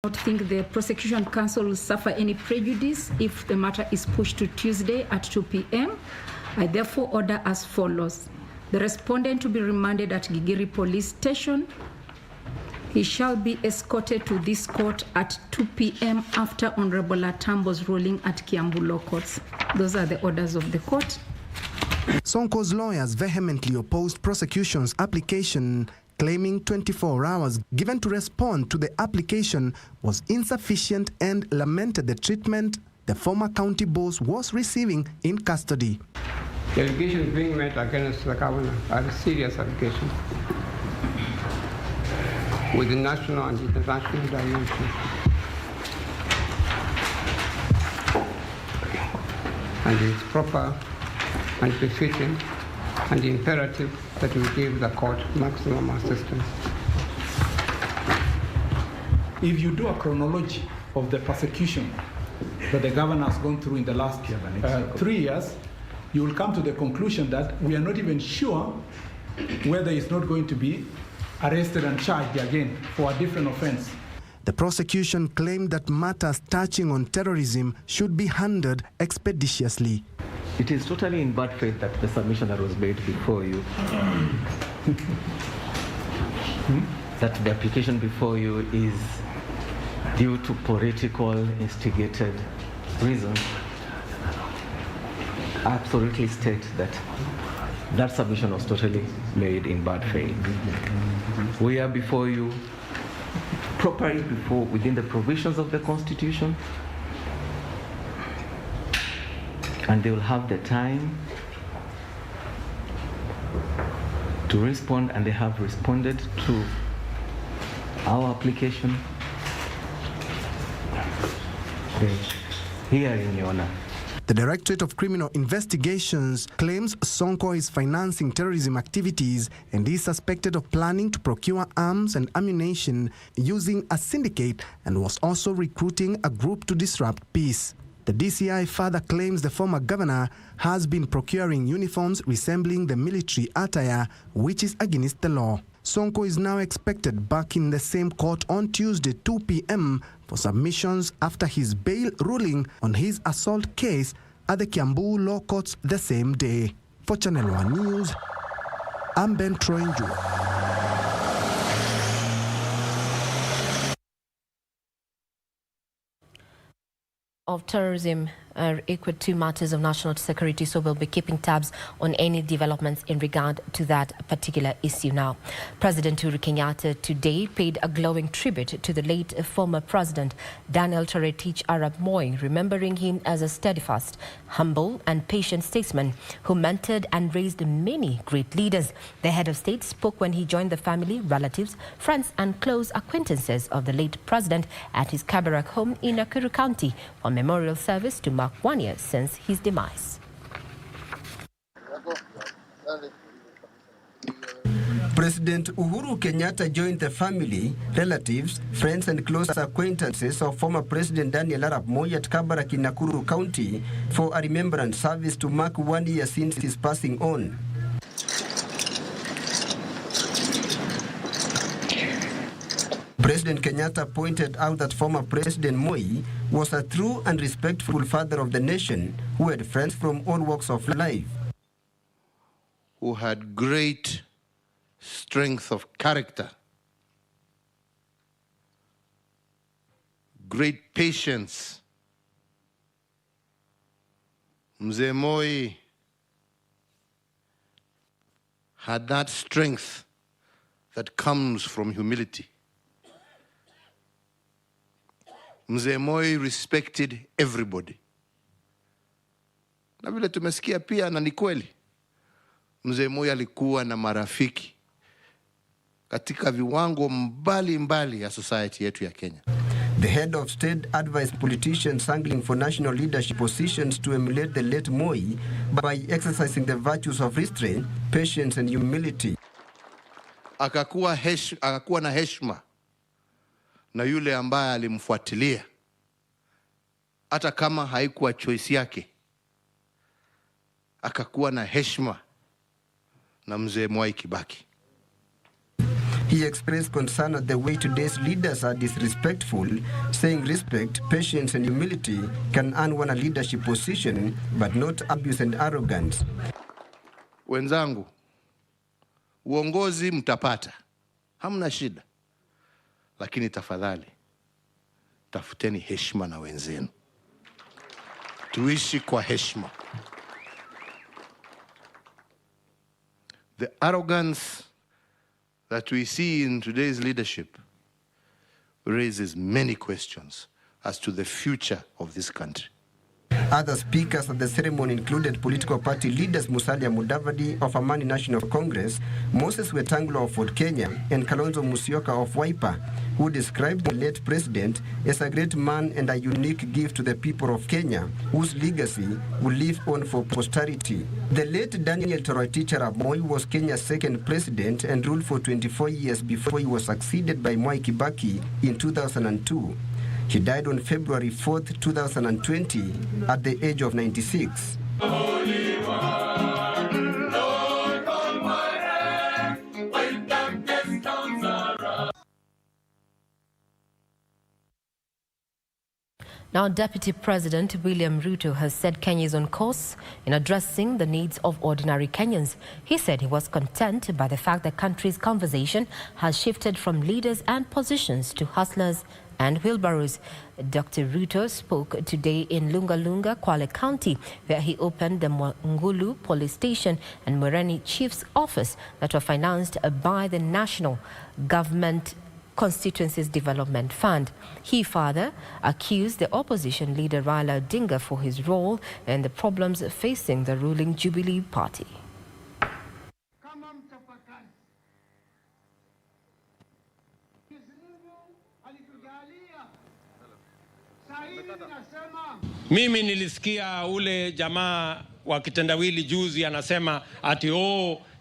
I don't think the prosecution counsel will suffer any prejudice if the matter is pushed to Tuesday at 2 p.m. I therefore order as follows. The respondent to be remanded at Gigiri Police Station. He shall be escorted to this court at 2 p.m. after Honorable Atambo's ruling at Kiambu Law Courts. Those are the orders of the court. Sonko's lawyers vehemently opposed prosecution's application, claiming 24 hours given to respond to the application was insufficient and lamented the treatment the former county boss was receiving in custody. The allegations being made against the governor are serious allegations with the national and international dimensions. And it's proper and befitting and imperative that we give the court maximum assistance. If you do a chronology of the persecution that the governor has gone through in the last 3 years, you will come to the conclusion that we are not even sure whether he's not going to be arrested and charged again for a different offense. The prosecution claimed that matters touching on terrorism should be handled expeditiously. It is totally in bad faith that the submission that was made before you, that the application before you is due to political instigated reasons. I absolutely state that that submission was totally made in bad faith. We are before you properly within the provisions of the Constitution, and they will have the time to respond, and they have responded to our application. The hearing, Your Honor. The Directorate of Criminal Investigations claims Sonko is financing terrorism activities and is suspected of planning to procure arms and ammunition using a syndicate and was also recruiting a group to disrupt peace. The DCI further claims the former governor has been procuring uniforms resembling the military attire, which is against the law. Sonko is now expected back in the same court on Tuesday 2 p.m. for submissions after his bail ruling on his assault case at the Kiambu Law Courts the same day. For Channel 1 News, I'm Ben Troinju. Of terrorism are equal to matters of national security, so we'll be keeping tabs on any developments in regard to that particular issue now. President Uhuru Kenyatta today paid a glowing tribute to the late former president Daniel Toroitich Arap Moi, remembering him as a steadfast, humble and patient statesman who mentored and raised many great leaders. The head of state spoke when he joined the family, relatives, friends and close acquaintances of the late president at his Kabarak home in Nakuru County for memorial service to mark 1 year since his demise. President Uhuru Kenyatta joined the family, relatives, friends and close acquaintances of former President Daniel Arap Moi at Kabarak in Nakuru County for a remembrance service to mark 1 year since his passing on. President Kenyatta pointed out that former President Moi was a true and respectful father of the nation who had friends from all walks of life. Who had great strength of character, great patience. Mzee Moi had that strength that comes from humility. Mzee Moi respected everybody. Na vile tumesikia pia na ni kweli. Mzee Moi alikuwa na marafiki katika viwango mbali ya society yetu ya Kenya. The head of state advised politicians angling for national leadership positions to emulate the late Moi by exercising the virtues of restraint, patience and humility. Akakuwa na heshima na yule ambaye alimfuatilia, hata kama haikuwa choice yake. Akakuwa na heshima na Mzee Mwai Kibaki. He expressed concern at the way today's leaders are disrespectful, saying respect, patience and humility can earn one a leadership position, but not abuse and arrogance. Wenzangu, uongozi mtapata, hamna shida, lakini tafadhali tafuteni heshima na wenzenu, tuishi kwa heshima. The arrogance that we see in today's leadership raises many questions as to the future of this country. Other speakers at the ceremony included political party leaders Musalia Mudavadi of Amani National Congress, Moses Wetangula of Ford Kenya, and Kalonzo Musyoka of Wiper, who described the late president as a great man and a unique gift to the people of Kenya, whose legacy will live on for posterity. The late Daniel Toroitich arap Moi was Kenya's second president and ruled for 24 years before he was succeeded by Mwai Kibaki in 2002. He died on February 4th, 2020, at the age of 96. Now, Deputy President William Ruto has said Kenya is on course in addressing the needs of ordinary Kenyans. He said he was content by the fact the country's conversation has shifted from leaders and positions to hustlers and wheelbarrows. Dr. Ruto spoke today in Lunga Lunga, Kwale County, where he opened the Mwangulu Police Station and Mureni Chief's Office that were financed by the National Government Constituencies Development Fund. He further accused the opposition leader Raila Odinga for his role in the problems facing the ruling Jubilee Party. Mimi nilisikia ule jamaa wa kitendawili juzi anasema ati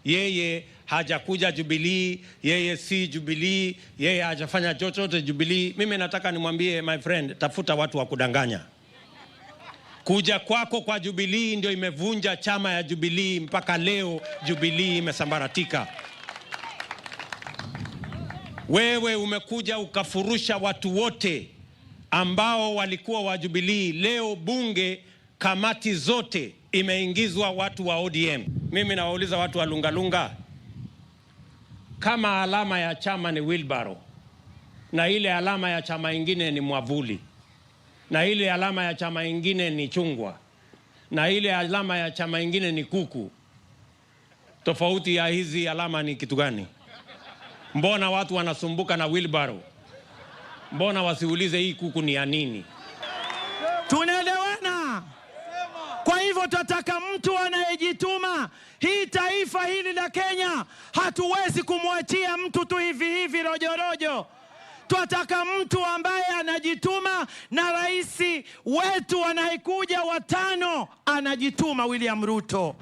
yeye hajakuja Jubilee, yeye si Jubilee, yeye hajafanya chochote Jubilee. Mimi nataka nimwambie my friend, tafuta watu wa kudanganya. Kuja kwako kwa Jubilee ndio imevunja chama ya Jubilee, mpaka leo Jubilee imesambaratika. Wewe umekuja ukafurusha watu wote ambao walikuwa wa Jubilee. Leo bunge kamati zote imeingizwa watu wa ODM. Mimi nawauliza watu wa Lunga Lunga, kama alama ya chama ni wheelbarrow, na ile alama ya chama ingine ni mwavuli, na ile alama ya chama ingine ni chungwa, na ile alama ya chama ingine ni kuku, tofauti ya hizi alama ni kitu gani? Mbona watu wanasumbuka na wheelbarrow? Mbona wasiulize hii kuku ni ya nini? Tunaelewana? Kwa hivyo tutataka mtu anayejituma. Hii taifa hili la Kenya hatuwezi kumwachia mtu tu hivi hivi rojo rojo. Tutataka mtu ambaye anajituma, na rais wetu anayekuja wa 5 anajituma, William Ruto.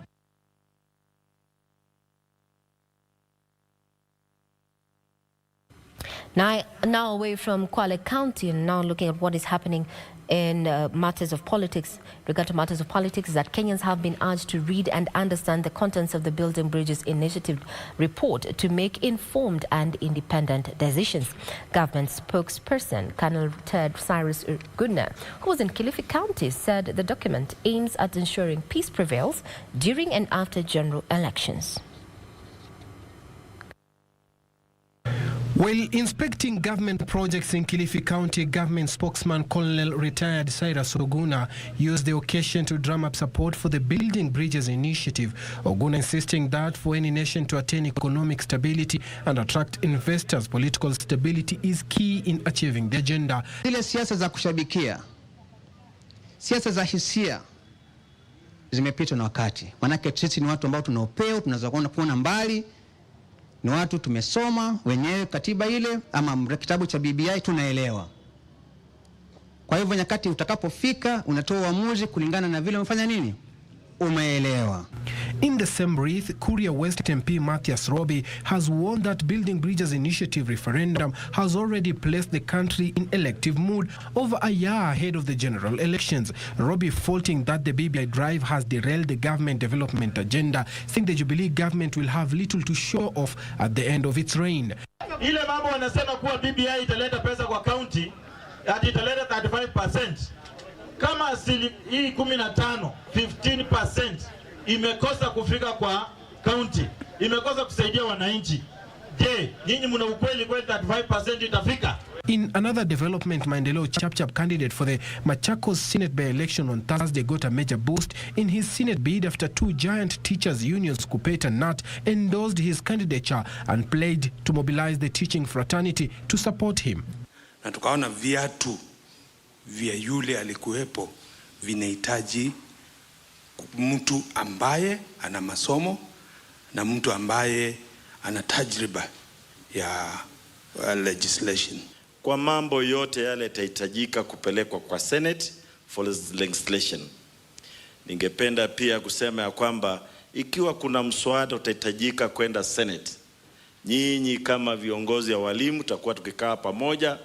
Now away from Kwale County, and now looking at what is happening in matters of politics. Regard to matters of politics, that Kenyans have been urged to read and understand the contents of the Building Bridges Initiative report to make informed and independent decisions. Government spokesperson Colonel Ted Cyrus Gudner, who was in Kilifi County, said the document aims at ensuring peace prevails during and after general elections. While inspecting government projects in Kilifi County, government spokesman Colonel retired Cyrus Oguna used the occasion to drum up support for the Building Bridges Initiative. Oguna insisting that for any nation to attain economic stability and attract investors, political stability is key in achieving the agenda. Zile siasa za kushabikia, siasa za hisia zimepitwa na wakati. Manake sisi ni watu ambao tuna upeo, tunaweza kuona mbali. Ni watu tumesoma wenyewe katiba ile ama kitabu cha BBI tunaelewa. Kwa hivyo nyakati utakapofika unatoa uamuzi kulingana na vile umefanya nini? Umeelewa. In the same breath, Kuria West MP Mathias Robi has warned that Building Bridges Initiative referendum has already placed the country in elective mood over a year ahead of the general elections. Robi faulting that the BBI drive has derailed the government development agenda, saying the Jubilee government will have little to show off at the end of its reign. Ile mambo wanasema kuwa BBI italeta pesa kwa county, ati italeta 35%. Kama hii 15% imekosa kufika kwa county, imekosa kusaidia wananchi. Je, nyinyi mna ukweli kweli 35% itafika? In another development, Maendeleo Chapchap, candidate for the Machakos Senate by-election on Thursday, got a major boost in his Senate bid after two giant teachers' unions, Kupet and NAT, endorsed his candidature and pledged to mobilize the teaching fraternity to support him. Na tukaona viatu vya yule alikuwepo vinahitaji mtu ambaye ana masomo na mtu ambaye ana tajriba ya legislation. Kwa mambo yote yale yatahitajika kupelekwa kwa Senate for legislation. Ningependa pia kusema ya kwamba ikiwa kuna mswada utahitajika kwenda Senate, nyinyi kama viongozi wa walimu tutakuwa tukikaa pamoja,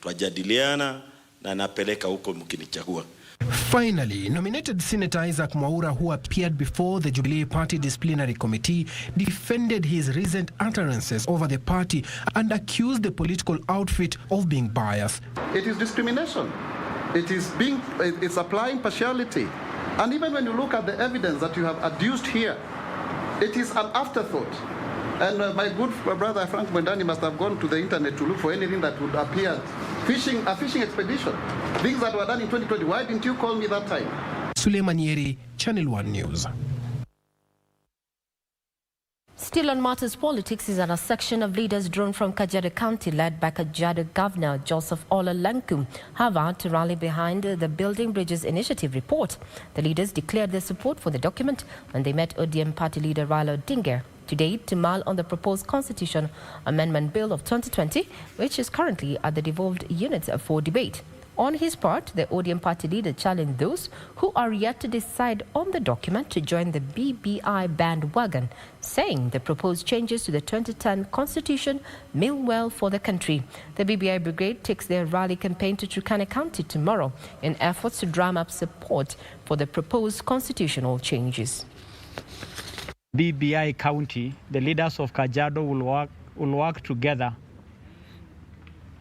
twajadiliana na napeleka huko mkinichagua. Finally, nominated Senator Isaac Mwaura, who appeared before the Jubilee Party Disciplinary Committee, defended his recent utterances over the party and accused the political outfit of being biased. It is discrimination. It's applying partiality. And even when you look at the evidence that you have adduced here, it is an afterthought. And my good brother Frank Mwendani must have gone to the internet to look for anything that would appear a fishing expedition. Things that were done in 2020. Why didn't you call me that time? Suleiman Yeri, Channel 1 News. Still on matters politics is a section of leaders drawn from Kajiado County led by Kajiado Governor Joseph Ola Lankum have had to rally behind the Building Bridges Initiative report. The leaders declared their support for the document when they met ODM party leader Raila Odinga today to mull on the proposed Constitution Amendment Bill of 2020, which is currently at the devolved units for debate. On his part, the ODM party leader challenged those who are yet to decide on the document to join the BBI bandwagon, saying the proposed changes to the 2010 Constitution mean well for the country. The BBI brigade takes their rally campaign to Turkana County tomorrow in efforts to drum up support for the proposed constitutional changes. BBI County, the leaders of Kajiado will work together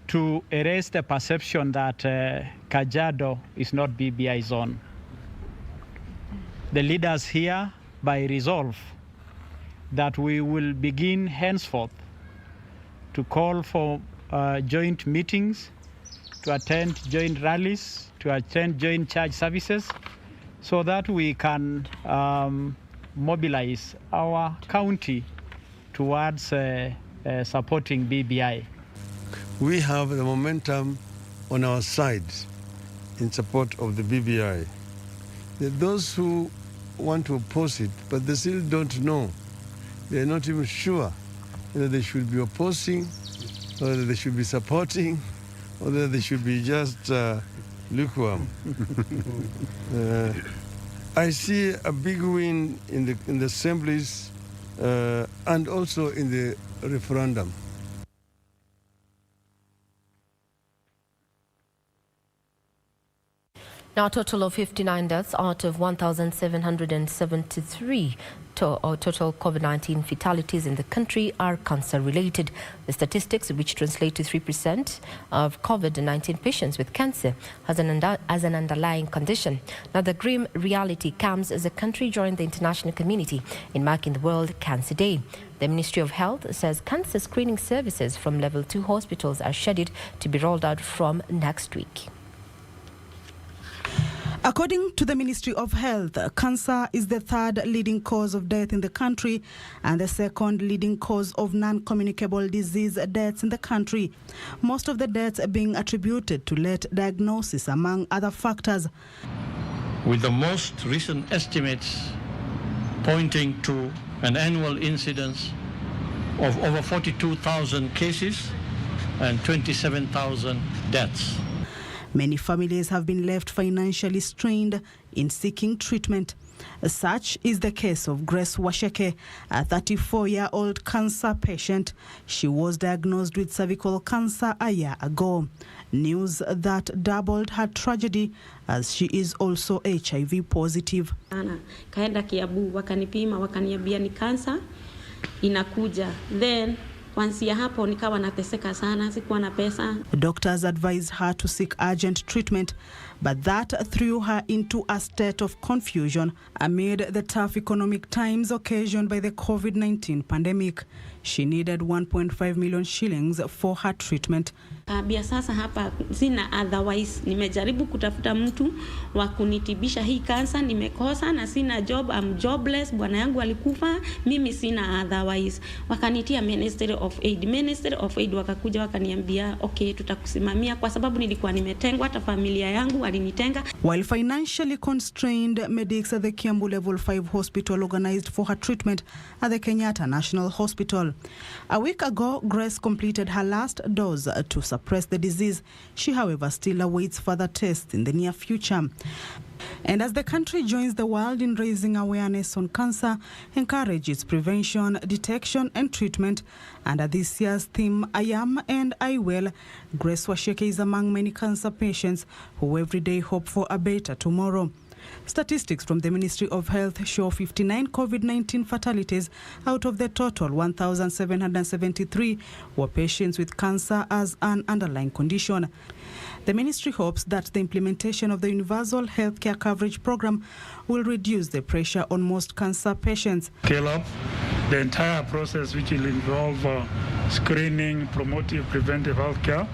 to erase the perception that Kajiado is not BBI zone. The leaders here by resolve that we will begin henceforth to call for joint meetings, to attend joint rallies, to attend joint church services, so that we can mobilize our county towards supporting BBI. We have the momentum on our side in support of the BBI. Those who want to oppose it, but they still don't know. They're not even sure whether they should be opposing, or whether they should be supporting, or whether they should be just lukewarm. I see a big win in the assemblies and also in the referendum. Now, a total of 59 deaths out of 1,773 total COVID-19 fatalities in the country are cancer-related. The statistics, which translate to 3% of COVID-19 patients with cancer as an underlying condition. Now, the grim reality comes as the country joined the international community in marking the World Cancer Day. The Ministry of Health says cancer screening services from level 2 hospitals are scheduled to be rolled out from next week. According to the Ministry of Health, cancer is the third leading cause of death in the country and the second leading cause of non-communicable disease deaths in the country. Most of the deaths are being attributed to late diagnosis, among other factors. With the most recent estimates pointing to an annual incidence of over 42,000 cases and 27,000 deaths. Many families have been left financially strained in seeking treatment. Such is the case of Grace Washeke, a 34-year-old cancer patient. She was diagnosed with cervical cancer a year ago. News that doubled her tragedy as she is also HIV positive. Kaenda Kiabu, wakanipima, wakaniambia ni cancer inakuja. Then Kuanzia hapo nikawa nateseka sana, sikuwa na pesa. Doctors advised her to seek urgent treatment, but that threw her into a state of confusion amid the tough economic times occasioned by the COVID-19 pandemic. She needed 1.5 million shillings for her treatment. Bia sasa hapa sina otherwise. Nimejaribu kutafuta mtu wa kunitibisha hii kansa, nimekosa na sina job, I'm jobless. Bwana yangu alikufa, mimi sina otherwise. Wakanitia Ministry of Aid. Ministry of Aid wakakuja wakaniambia, okay, tutakusimamia kwa sababu nilikuwa nimetengwa, hata familia yangu walinitenga. While financially constrained, medics at the Kiambu Level 5 Hospital organized for her treatment at the Kenyatta National Hospital. A week ago, Grace completed her last dose to suppress the disease. She, however, still awaits further tests in the near future. And as the country joins the world in raising awareness on cancer, encourages prevention, detection and treatment, under this year's theme, I Am and I Will, Grace Washeke is among many cancer patients who every day hope for a better tomorrow. Statistics from the Ministry of Health show 59 COVID-19 fatalities out of the total 1,773 were patients with cancer as an underlying condition. The ministry hopes that the implementation of the Universal Healthcare Coverage Program will reduce the pressure on most cancer patients. Scale up the entire process, which will involve screening, promotive, preventive healthcare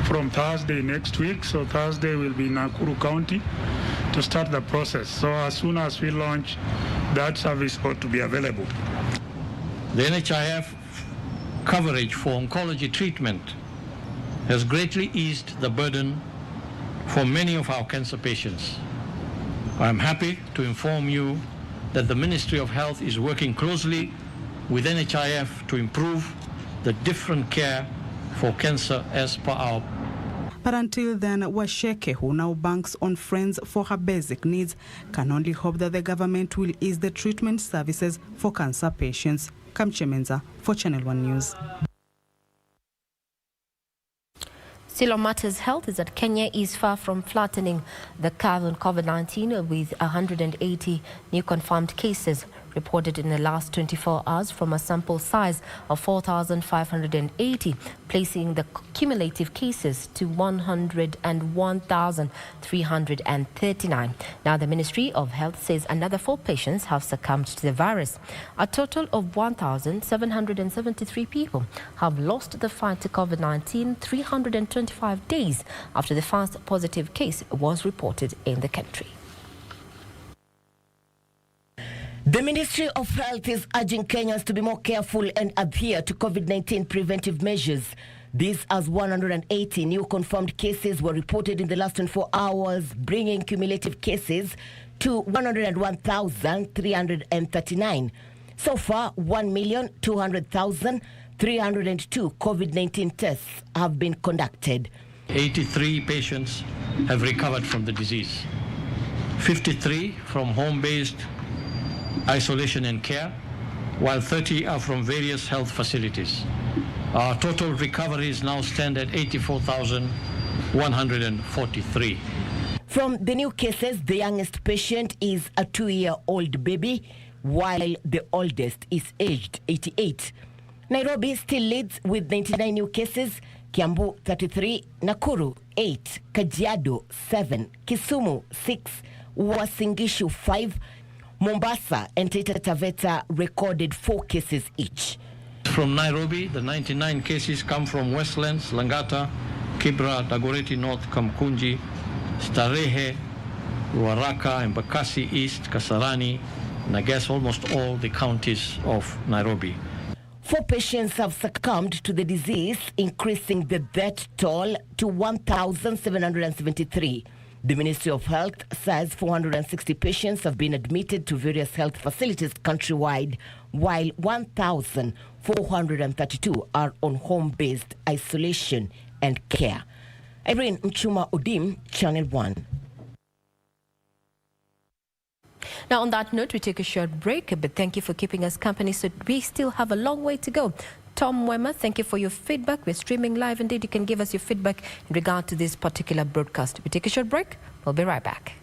from Thursday next week. So Thursday will be in Nakuru County to start the process. So as soon as we launch, that service ought to be available. The NHIF coverage for oncology treatment has greatly eased the burden for many of our cancer patients. I'm happy to inform you that the Ministry of Health is working closely with NHIF to improve the different care for cancer as per our. But until then, Washeke, who now banks on friends for her basic needs, can only hope that the government will ease the treatment services for cancer patients. Kamche Menza for Channel 1 News. Still on matters health is that Kenya is far from flattening the curve on COVID-19 with 180 new confirmed cases reported in the last 24 hours from a sample size of 4,580, placing the cumulative cases to 101,339. Now, the Ministry of Health says another 4 patients have succumbed to the virus. A total of 1,773 people have lost the fight to COVID-19 325 days after the first positive case was reported in the country. The Ministry of Health is urging Kenyans to be more careful and adhere to COVID-19 preventive measures. This as 180 new confirmed cases were reported in the last 24 hours, bringing cumulative cases to 101,339. So far, 1,200,302 COVID-19 tests have been conducted. 83 patients have recovered from the disease. 53 from home-based isolation and care, while 30 are from various health facilities. Our total recoveries now stand at 84,143. From the new cases, the youngest patient is a 2-year-old baby, while the oldest is aged 88. Nairobi still leads with 99 new cases, Kiambu 33, Nakuru 8, Kajiado 7, Kisumu 6, Uasin Gishu 5, Mombasa and Taita Taveta recorded 4 cases each. From Nairobi, the 99 cases come from Westlands, Langata, Kibra, Dagoretti North, Kamkunji, Starehe, Ruaraka, Embakasi East, Kasarani, and I guess almost all the counties of Nairobi. 4 patients have succumbed to the disease, increasing the death toll to 1,773. The Ministry of Health says 460 patients have been admitted to various health facilities countrywide, while 1,432 are on home-based isolation and care. Irene Mchuma Odim, Channel 1. Now, on that note, we take a short break, but thank you for keeping us company. So we still have a long way to go. Tom Wema, thank you for your feedback. We're streaming live. Indeed, you can give us your feedback in regard to this particular broadcast. We take a short break. We'll be right back.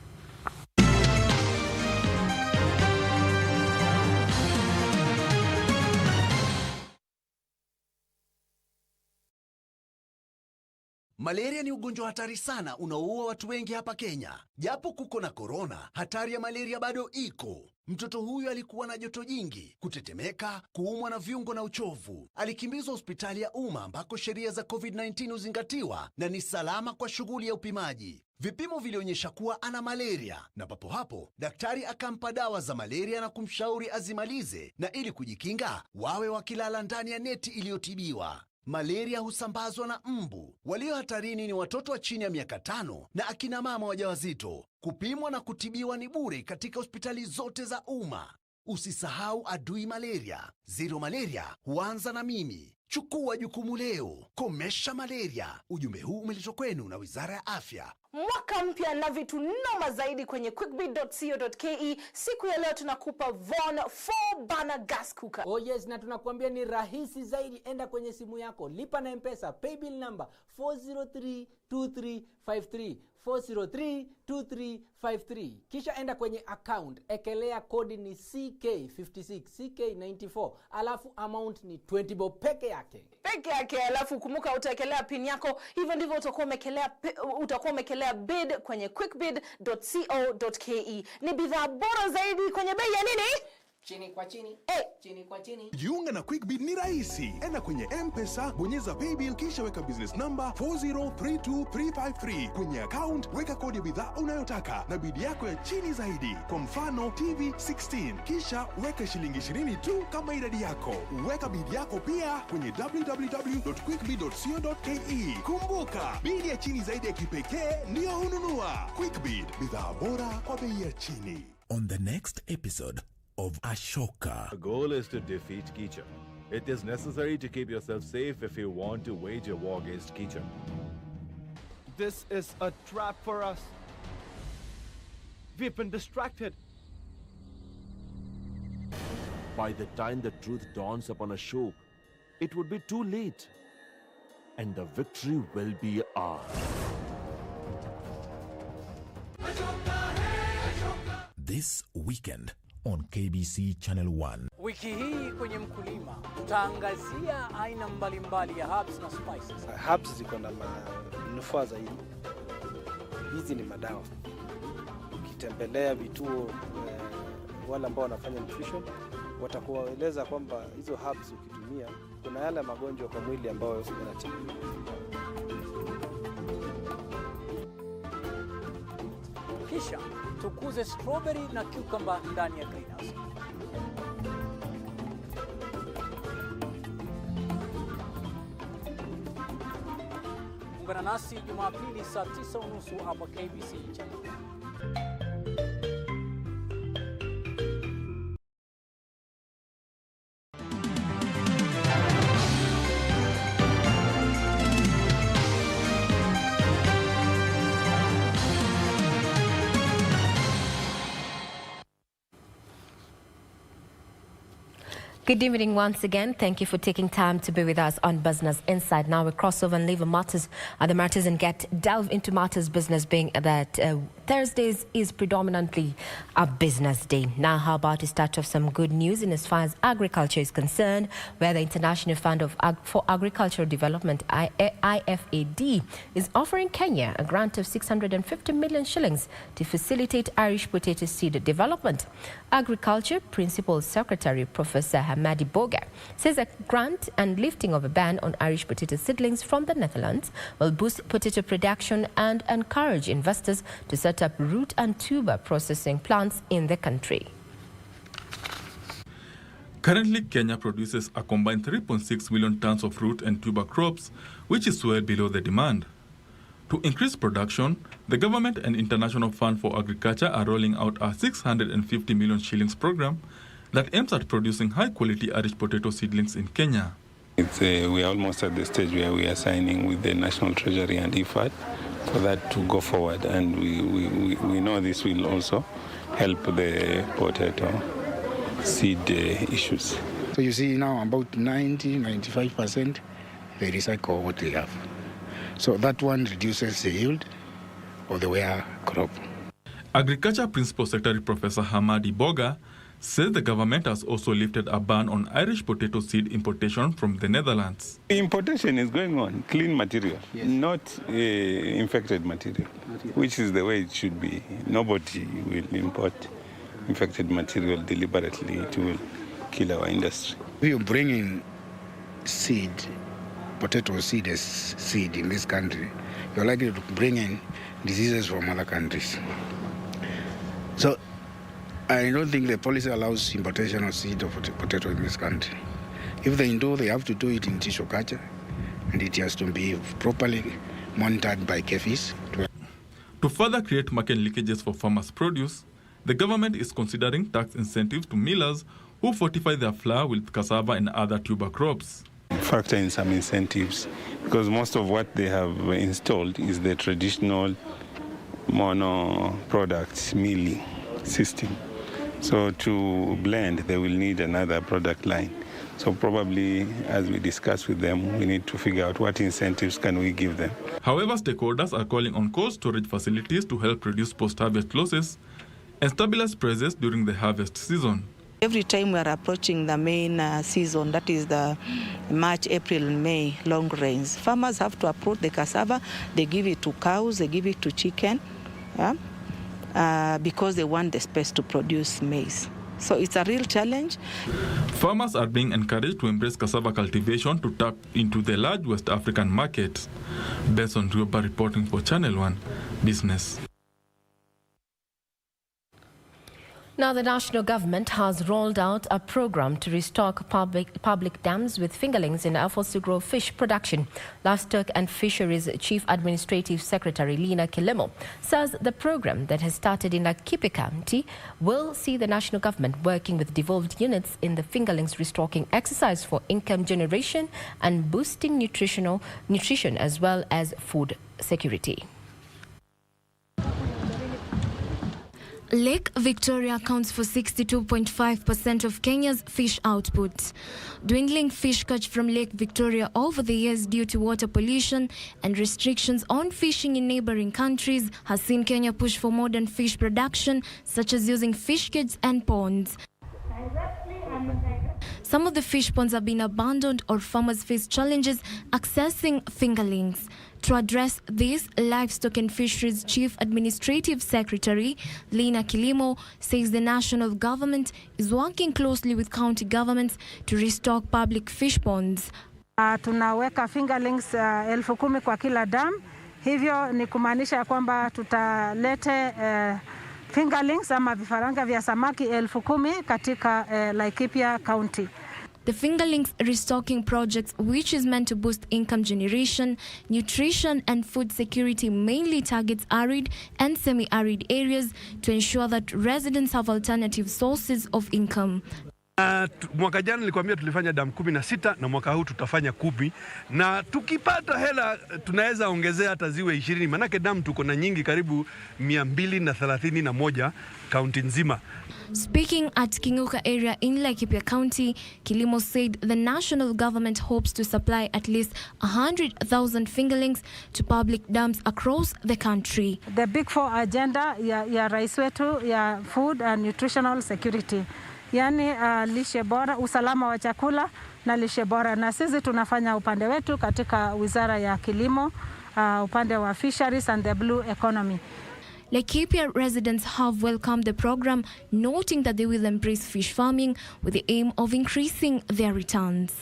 Malaria ni ugonjwa hatari sana unaoua watu wengi hapa Kenya. Japo kuko na korona, hatari ya malaria bado iko. Mtoto huyu alikuwa na joto jingi, kutetemeka, kuumwa na viungo na uchovu. Alikimbizwa hospitali ya umma ambako sheria za COVID-19 huzingatiwa na ni salama kwa shughuli ya upimaji. Vipimo vilionyesha kuwa ana malaria na papo hapo daktari akampa dawa za malaria na kumshauri azimalize, na ili kujikinga wawe wakilala ndani ya neti iliyotibiwa. Malaria husambazwa na mbu. Walio hatarini ni watoto wa chini ya miaka 5 na akina mama wajawazito. Kupimwa na kutibiwa ni bure katika hospitali zote za umma. Usisahau adui malaria. Zero malaria huanza na mimi. Chukua jukumu leo. Komesha malaria. Ujumbe huu umeletwa kwenu na Wizara ya Afya. Mwaka mpya na vitu noma zaidi kwenye quickbit.co.ke. Siku ya leo tunakupa Von 4 burner gas cooker. Oh yes, na tunakuambia ni rahisi zaidi. Enda kwenye simu yako, lipa na M-Pesa, paybill number 4032353 4032353. Kisha enda kwenye account, ekelea kodi ni CK56 CK94, alafu amount ni 20 bob peke yake. Alafu kumbuka utaekelea pin yako. Hivyo ndivyo utakuwa umekelea bid kwenye quickbid.co.ke. Ni bidhaa bora zaidi kwenye bei ya nini? Chini kwa chini. Chini kwa chini. Jiunga na QuickBid ni rahisi. Enda kwenye M-Pesa, bonyeza paybill kisha weka business number 4032353. Kwenye account weka kodi ya bidhaa unayotaka na bid yako ya chini zaidi. Kwa mfano TV 16. Kisha weka shilingi 20 tu kama idadi yako. Weka bid yako pia kwenye www.quickbid.co.ke. Kumbuka, bid ya chini zaidi ya kipekee ndio hununua. QuickBid, bidhaa bora kwa bei ya chini. On the next episode of Ashoka. The goal is to defeat Kicha. It is necessary to keep yourself safe if you want to wage a war against Kicha. This is a trap for us. We've been distracted. By the time the truth dawns upon Ashok, it would be too late. And the victory will be ours. This weekend on KBC Channel 1. Wiki hii kwenye mkulima tutaangazia aina mbalimbali ya herbs na spices. Herbs ziko na manufaa zaidi. Hizi ni madawa. Ukitembelea vituo wale ambao wanafanya nutrition watakueleza kwamba hizo herbs ukitumia kuna yale magonjwa kwa mwili ambayo yanatibiwa. Kisha tukuze strawberry na cucumber ndani ya greenhouse. Ungana nasi Jumapili saa 9:30 hapa KBC Channel. Good evening once again. Thank you for taking time to be with us on Business Inside. Now we cross over and leave the matters and delve into matters business, being that Thursdays is predominantly a business day. Now, how about we start off some good news in as far as agriculture is concerned, where the International Fund for Agricultural Development, IFAD, is offering Kenya a grant of 650 million shillings to facilitate Irish potato seed development. Agriculture Principal Secretary Professor Hamadi Boga says a grant and lifting of a ban on Irish potato seedlings from the Netherlands will boost potato production and encourage investors to set up root and tuber processing plants in the country. Currently, Kenya produces a combined 3.6 million tons of root and tuber crops, which is well below the demand. To increase production, the government and International Fund for Agriculture are rolling out a 650 million shillings program that aims at producing high-quality Irish potato seedlings in Kenya. We are almost at the stage where we are signing with the National Treasury and IFAD for that to go forward, and we know this will also help the potato seed issues. So you see now about 90-95% they recycle what they have. So that one reduces the yield of the wear crop. Agriculture Principal Secretary Professor Hamadi Boga says the government has also lifted a ban on Irish potato seed importation from the Netherlands. Importation is going on, clean material, not infected material, which is the way it should be. Nobody will import infected material deliberately. It will kill our industry. If you bring in seed, potato seed as seed in this country, you're likely to bring in diseases from other countries. So I don't think the policy allows importation of seed of potato in this country. If they do, they have to do it in tissue culture, and it has to be properly monitored by KBC. To further create market leakages for farmers' produce, the government is considering tax incentives to millers who fortify their flour with cassava and other tuber crops. Factor in some incentives, because most of what they have installed is the traditional mono product milling system. So to blend, they will need another product line. So probably, as we discuss with them, we need to figure out what incentives can we give them. However, stakeholders are calling on cold storage facilities to help reduce post-harvest losses and stabilize prices during the harvest season. Every time we are approaching the main season, that is the March, April, and May long rains, farmers have to approach the cassava. They give it to cows, they give it to chicken, because they want the space to produce maize. So it's a real challenge. Farmers are being encouraged to embrace cassava cultivation to tap into the large West African market. Based on Rugby reporting for Channel 1 Business. Now, the national government has rolled out a program to restock public dams with fingerlings in efforts to grow fish production. Livestock and Fisheries Chief Administrative Secretary Lina Kilimo says the program that has started in Laikipia County will see the national government working with devolved units in the fingerlings restocking exercise for income generation and boosting nutrition as well as food security. Lake Victoria accounts for 62.5% of Kenya's fish output. Dwindling fish catch from Lake Victoria over the years due to water pollution and restrictions on fishing in neighboring countries has seen Kenya push for modern fish production, such as using fish cages and ponds. Some of the fish ponds have been abandoned or farmers face challenges accessing fingerlings. To address this, Livestock and Fisheries Chief Administrative Secretary Lina Kilimo says the national government is working closely with county governments to restock public fish ponds. Tunaweka fingerlings 10,000 kwa kila dam. Hivyo ni kumaanisha kwamba tutalete fingerlings ama vifaranga vya samaki 10,000 katika Laikipia County. The fingerlings restocking project, which is meant to boost income generation, nutrition and food security, mainly targets arid and semi-arid areas to ensure that residents have alternative sources of income. Mwaka jana nilikwambia tulifanya damu 16 na mwaka huu tutafanya 10, na tukipata hela tunaweza ongezea hata ziwe 20, manake damu tuko na nyingi, karibu 231 kaunti nzima. Speaking at Kinguka area in Laikipia County, Kilimo said the national government hopes to supply at least 100,000 fingerlings to public dams across the country. The Big Four agenda ya rais wetu ya food and nutritional security, yani lishe bora, usalama wa chakula na lishe bora, na sisi tunafanya upande wetu katika wizara ya kilimo, upande wa fisheries and the blue economy. Laikipia residents have welcomed the program, noting that they will embrace fish farming with the aim of increasing their returns.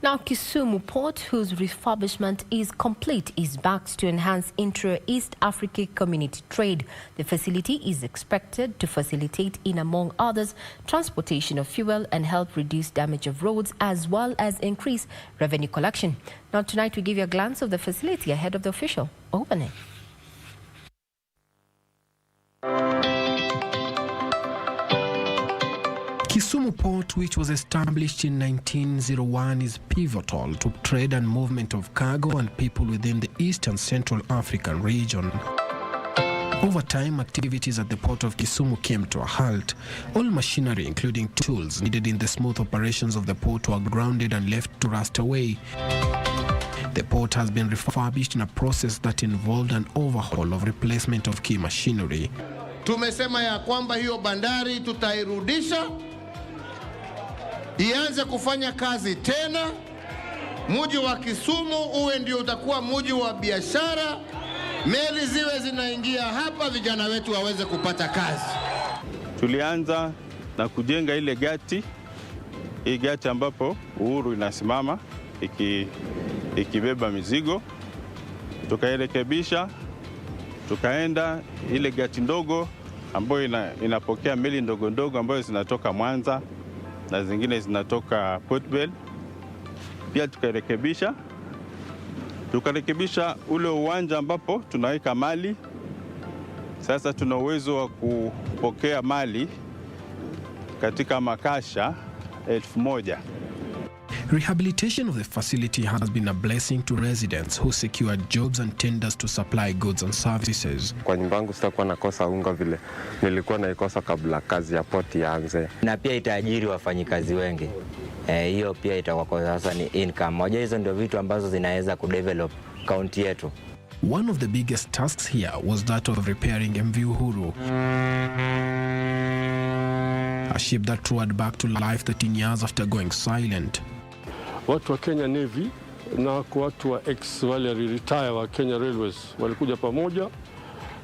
Now, Kisumu Port, whose refurbishment is complete, is backed to enhance intra-East Africa community trade. The facility is expected to facilitate, in among others, transportation of fuel and help reduce damage of roads, as well as increase revenue collection. Now, tonight we give you a glance of the facility ahead of the official opening. Kisumu Port, which was established in 1901, is pivotal to trade and movement of cargo and people within the Eastern Central African region. Over time, activities at the port of Kisumu came to a halt. All machinery, including tools needed in the smooth operations of the port, were grounded and left to rust away. The port has been refurbished in a process that involved an overhaul of replacement of key machinery. Tumesema ya kwamba hiyo bandari tutairudisha ianze kufanya kazi tena. Mji wa Kisumu uwe ndio utakuwa mji wa biashara. Meli ziwe zinaingia hapa, vijana wetu waweze kupata kazi. Tulianza na kujenga ile gati, hii gati ambapo Uhuru inasimama ikibeba mizigo. Tukairekebisha, tukaenda ile gati ndogo ambayo inapokea meli ndogo ndogo ambayo zinatoka Mwanza na zingine zinatoka Port Bell. Pia tukarekebisha ule uwanja ambapo tunaweka mali. Sasa tuna uwezo wa kupokea mali katika makasha 1000. Rehabilitation of the facility has been a blessing to residents who secured jobs and tenders to supply goods and services. Kwa nyumba yangu sitakuwa nakosa unga vile nilikuwa naikosa kabla kazi ya poti yaanze. Na pia itaajiri wafanyikazi wengi. Hiyo pia itakuwa kwa sasa ni income. Moja hizo ndio vitu ambazo zinaweza kudevelop county yetu. One of the biggest tasks here was that of repairing MV Uhuru, a ship that roared back to life 13 years after going silent. Watu wa Kenya Navy na watu wa wale retire wa Kenya Railways walikuja pamoja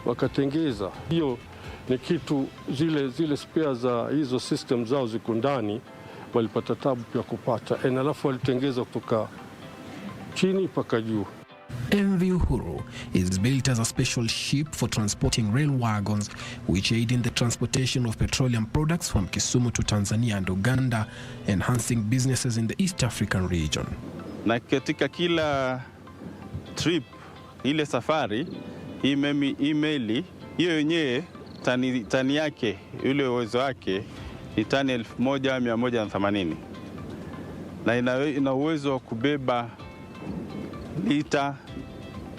wakatengeza. Hiyo ni kitu, zile spare za hizo system zao ziko ndani, walipata tabu pia kupata. Alafu walitengeza kutoka chini mpaka juu. MV Uhuru is built as a special ship for transporting rail wagons which aid in the transportation of petroleum products from Kisumu to Tanzania and Uganda, enhancing businesses in the East African region. Na katika kila trip, ile safari, emaili, hiyo yenyewe tani yake, ule uwezo wake ni tani 1180. Na ina uwezo wa kubeba lita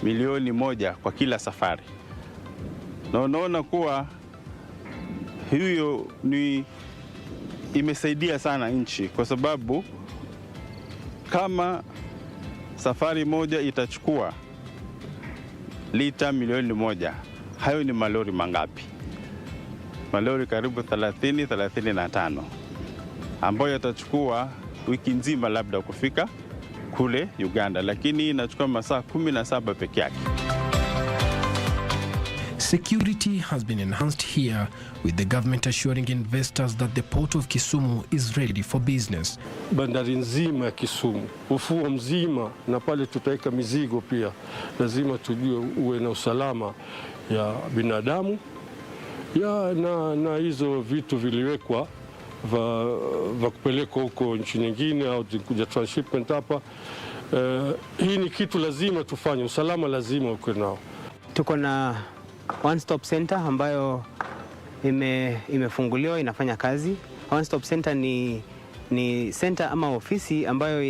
1,000,000 kwa kila safari. Na unaona kuwa hiyo imesaidia sana nchi, kwa sababu kama safari moja itachukua lita 1,000,000, hayo ni malori mangapi? Malori karibu 35 ambayo yatachukua wiki nzima labda kufika kule Uganda, lakini inachukua masaa 17 peke yake. Security has been enhanced here, with the government assuring investors that the port of Kisumu is ready for business. Bandari nzima ya Kisumu, ufuo mzima, na pale tutaweka mizigo pia, lazima tujue uwe na usalama ya binadamu na hizo vitu viliwekwa va kupelekwa huko nchi nyingine au kuja transshipment hapa. Hii ni kitu lazima tufanye, usalama lazima uwe nao. Tuko na one stop center ambayo imefunguliwa, inafanya kazi. One stop center ni center ama ofisi ambayo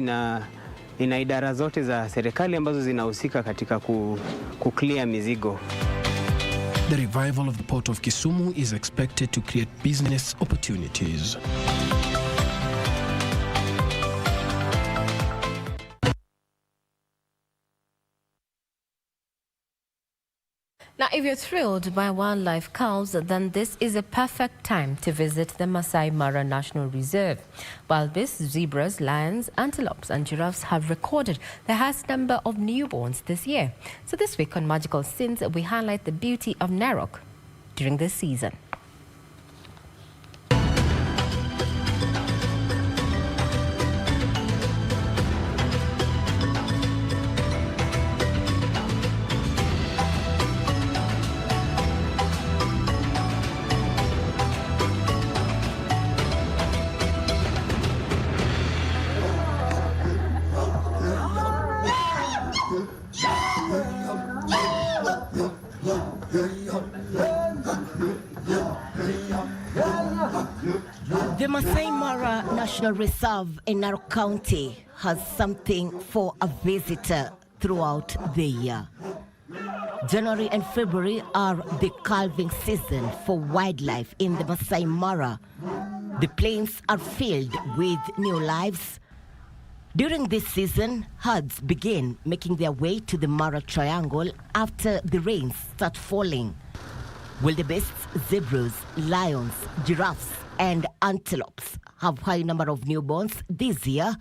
ina idara zote za serikali ambazo zinahusika katika clear mizigo. The revival of the port of Kisumu is expected to create business opportunities. Now, if you're thrilled by wildlife cows, then this is a perfect time to visit the Masai Mara National Reserve. Wildebeests, zebras, lions, antelopes and giraffes have recorded the highest number of newborns this year. So this week on Magical Scenes, we highlight the beauty of Narok during this season. The Masai Mara National Reserve in Narok County has something for a visitor throughout the year. January and February are the calving season for wildlife in the Masai Mara. The plains are filled with new lives, During this season, herds begin making their way to the Mara Triangle after the rains start falling. Wildebeests, zebras, lions, giraffes, and antelopes have high number of newborns this year.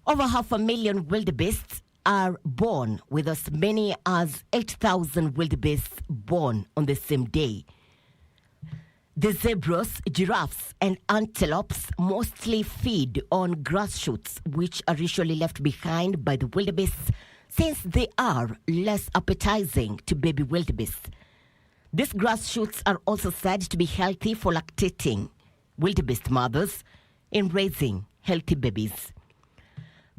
Over 500,000 wildebeests are born, with as many as 8,000 wildebeests born on the same day. The zebras, giraffes, and antelopes mostly feed on grass shoots, which are usually left behind by the wildebeests since they are less appetizing to baby wildebeests. These grass shoots are also said to be healthy for lactating wildebeest mothers in raising healthy babies.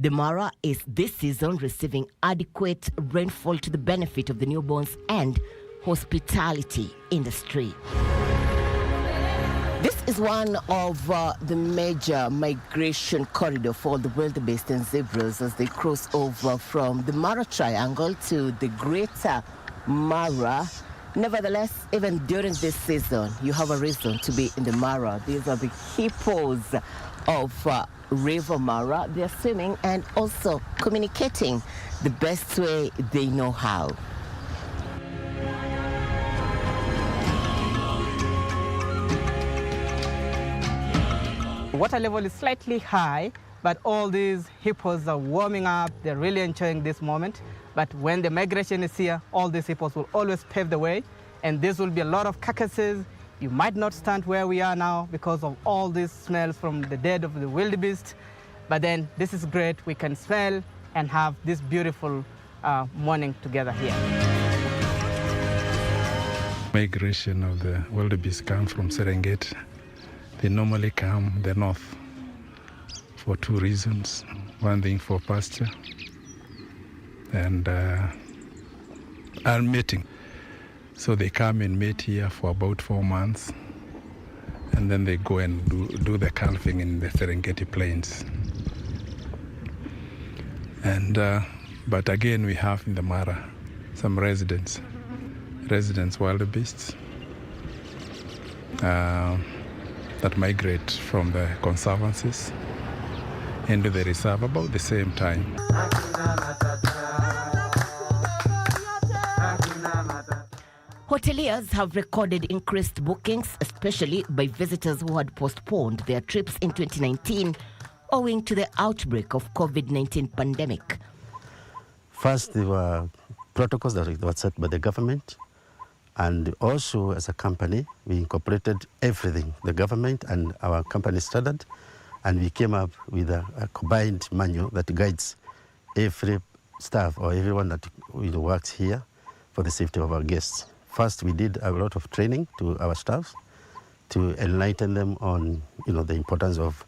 The Mara is this season receiving adequate rainfall to the benefit of the newborns and hospitality industry. This is one of the major migration corridor for the wildebeest and zebras as they cross over from the Mara Triangle to the Greater Mara. Nevertheless, even during this season, you have a reason to be in the Mara. These are the hippos of River Mara. They're swimming and also communicating the best way they know how. Water level is slightly high, but all these hippos are warming up. They're really enjoying this moment. But when the migration is here, all these hippos will always pave the way, and this will be a lot of carcasses. You might not stand where we are now because of all these smells from the dead of the wildebeest. But then this is great. We can smell and have this beautiful morning together here. Migration of the wildebeest comes from Serengeti. They normally come the north for two reasons. One thing for pasture and are mating. So they come and mate here for about 4 months, and then they go and do the calving in the Serengeti plains. And but again, we have in the Mara some residents wildebeests that migrate from the conservancies into the reserve about the same time. Hoteliers have recorded increased bookings, especially by visitors who had postponed their trips in 2019 owing to the outbreak of COVID-19 pandemic. First, there were protocols that were set by the government, and also as a company, we incorporated everything, the government and our company standard, and we came up with a combined manual that guides every staff or everyone that works here for the safety of our guests. First, we did a lot of training to our staff to enlighten them on, the importance of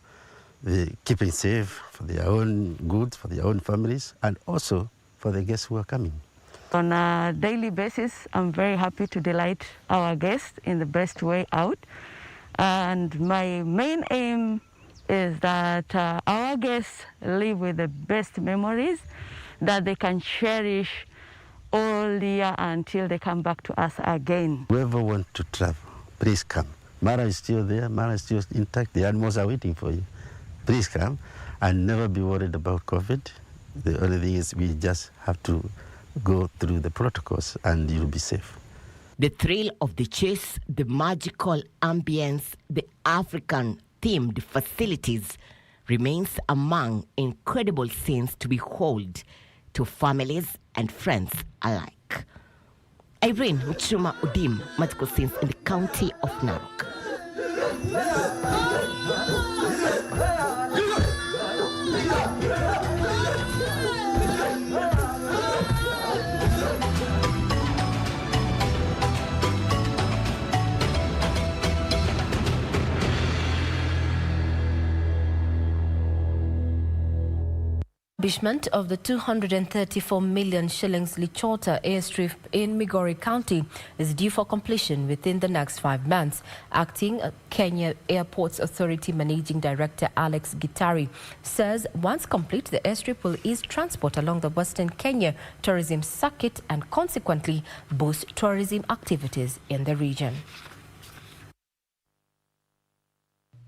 keeping safe for their own goods, for their own families, and also for the guests who are coming. On a daily basis, I'm very happy to delight our guests in the best way out. And my main aim is that our guests live with the best memories that they can cherish all year until they come back to us again. Whoever wants to travel, please come. Mara is still there, Mara is still intact, the animals are waiting for you. Please come and never be worried about COVID. The only thing is we just have to go through the protocols and you'll be safe. The thrill of the chase, the magical ambience, the African-themed facilities remains among incredible scenes to behold to families and friends alike. Irene Mchuma Udim, magical scenes in the county of Narok. Refurbishment of the 234 million shillings Lichota airstrip in Migori County is due for completion within the next 5 months. Acting Kenya Airports Authority Managing Director Alex Gitari says once complete, the airstrip will ease transport along the Western Kenya tourism circuit and consequently boost tourism activities in the region.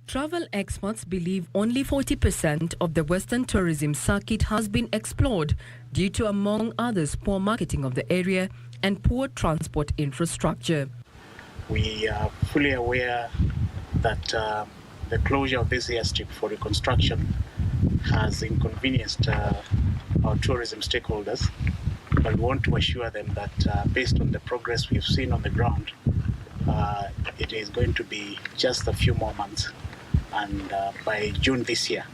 Travel experts believe only 40% of the Western tourism circuit has been explored due to, among others, poor marketing of the area and poor transport infrastructure. We are fully aware that the closure of this airstrip for reconstruction has inconvenienced our tourism stakeholders, but we want to assure them that based on the progress we've seen on the ground, it is going to be just a few more months, and by June this year,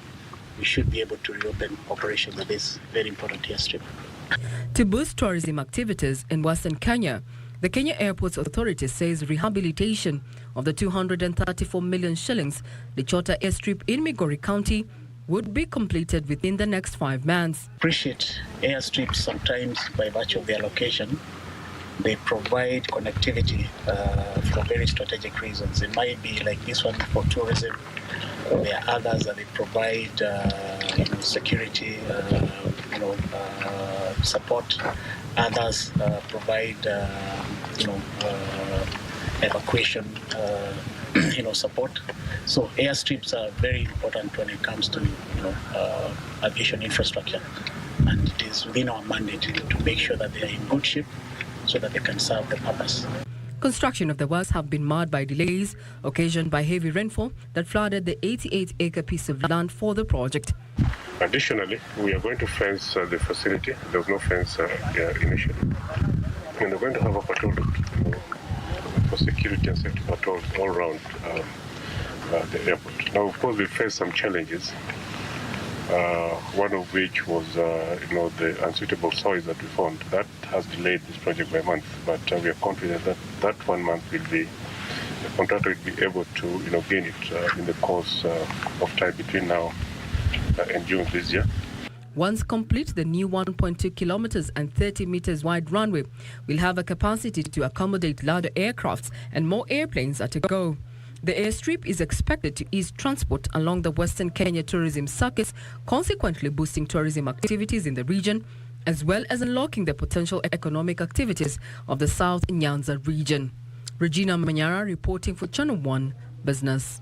we should be able to reopen operations at this very important airstrip. To boost tourism activities in Western Kenya, the Kenya Airports Authority says rehabilitation of the 234 million shillings Lichota airstrip in Migori County would be completed within the next 5 months. Appreciate airstrips sometimes by virtue of their location. They provide connectivity for very strategic reasons. It might be like this one for tourism. There are others that they provide security, support. Others provide evacuation, support. So airstrips are very important when it comes to aviation infrastructure, and it is within our mandate to make sure that they are in good shape so that they can serve the purpose. Construction of the works have been marred by delays occasioned by heavy rainfall that flooded the 88-acre piece of land for the project. Additionally, we are going to fence the facility. There was no fence initially. And we're going to have a patrol for security and safety patrols all around the airport. Now, of course, we faced some challenges. One of which was, the unsuitable soil that we found. That has delayed this project by a month, but we are confident that that 1 month the contractor will be able to, gain it in the course of time between now and June this year. Once complete, the new 1.2 kilometers and 30 meters wide runway will have a capacity to accommodate larger aircrafts and more airplanes at a go. The airstrip is expected to ease transport along the Western Kenya tourism circuits, consequently boosting tourism activities in the region, as well as unlocking the potential economic activities of the South Nyanza region. Regina Manyara reporting for Channel 1 Business.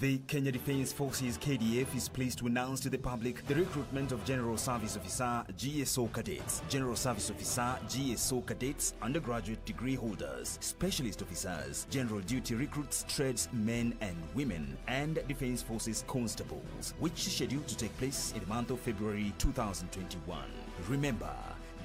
The Kenya Defence Forces KDF is pleased to announce to the public the recruitment of General Service Officer GSO cadets, General Service Officer GSO cadets, undergraduate degree holders, specialist officers, general duty recruits, tradesmen and women, and Defence Forces constables, which is scheduled to take place in the month of February 2021. Remember,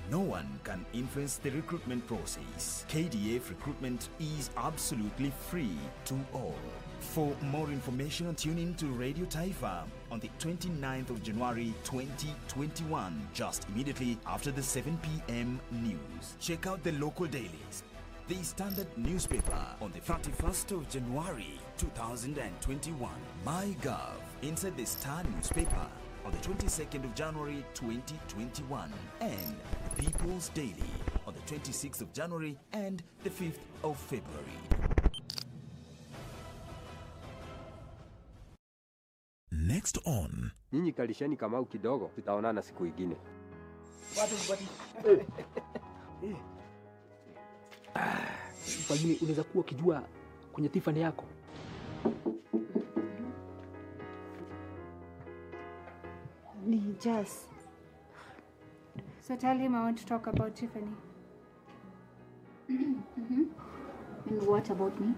no one can influence the recruitment process. KDF recruitment is absolutely free to all. For more information, tune in to Radio Taifa on the 29th of January 2021, just immediately after the 7 p.m. news. Check out the local dailies. The Standard newspaper on the 31st of January 2021. MyGov inside the Star newspaper on the 22nd of January 2021. And the People's Daily on the 26th of January and the 5th of February. Next on. Nyinyi kalisheni Kamau kidogo, tutaonana siku ingine. Pengine unaweza kuwa ukijua kwenye Tiffany yako. Jess. So tell him I want to talk about Tiffany. And what about me?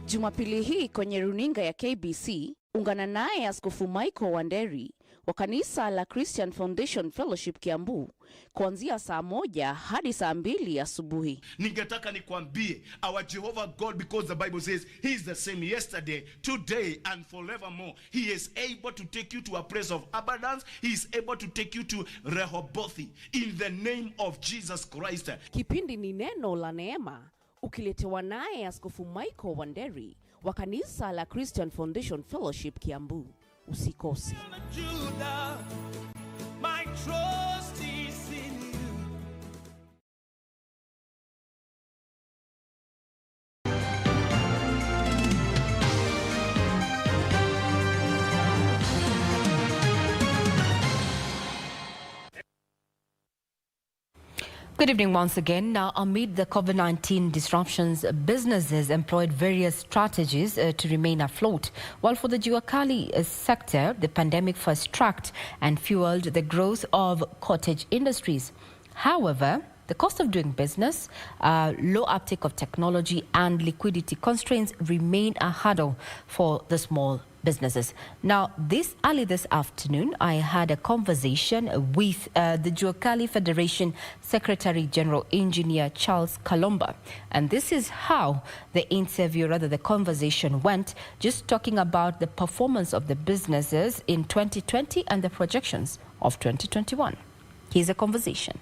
Jumapili hii kwenye runinga ya KBC, ungana naye Askofu Michael Wanderi wa kanisa la Christian Foundation Fellowship Kiambu kuanzia saa 1 hadi saa 2 asubuhi. Ningetaka nikwambie, our Jehovah God, because the Bible says he is the same yesterday, today and forevermore. He is able to take you to a place of abundance. He is able to take you to Rehoboth in the name of Jesus Christ. Kipindi ni neno la neema, ukiletewa naye Askofu Michael Wanderi wa kanisa la Christian Foundation Fellowship Kiambu. Usikose. My trust Good evening once again. Now, amid the COVID-19 disruptions, businesses employed various strategies to remain afloat. While for the Jua Kali sector, the pandemic first tracked and fueled the growth of cottage industries. However, the cost of doing business, low uptake of technology and liquidity constraints remain a hurdle for the small businesses. Now, early this afternoon, I had a conversation with the Jua Kali Federation Secretary General Engineer Charles Kalomba. And this is how the interview, rather the conversation went, just talking about the performance of the businesses in 2020 and the projections of 2021. Here's a conversation.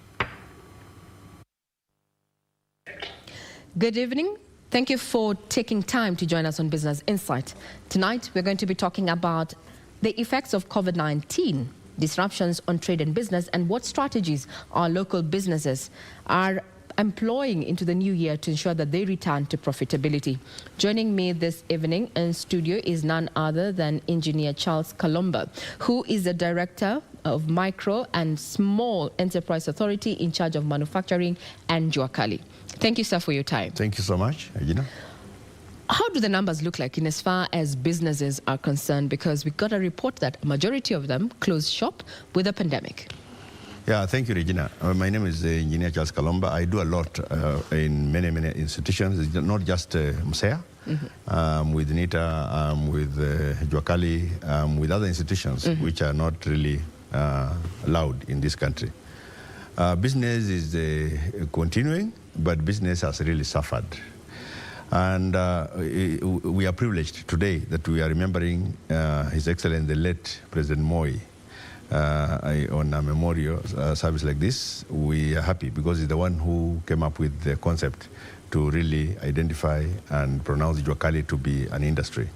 Good evening. Thank you for taking time to join us on Business Insight. Tonight, we're going to be talking about the effects of COVID-19, disruptions on trade and business, and what strategies our local businesses are employing into the new year to ensure that they return to profitability. Joining me this evening in studio is none other than Engineer Charles Kalomba, who is the Director of Micro and Small Enterprise Authority in charge of manufacturing and Jua Kali. Thank you, sir, for your time. Thank you so much, Regina. How do the numbers look like in as far as businesses are concerned? Because we got a report that a majority of them closed shop with the pandemic. Yeah, thank you, Regina. My name is Engineer Charles Kalomba. I do a lot in many institutions. It's not just MSEA, with NITA, with Jua Kali, with other institutions which are not really allowed in this country. Business is continuing, but business has really suffered. And we are privileged today that we are remembering His Excellency the late President Moi on a memorial service like this. We are happy because he's the one who came up with the concept to really identify and pronounce Jua Kali to be an industry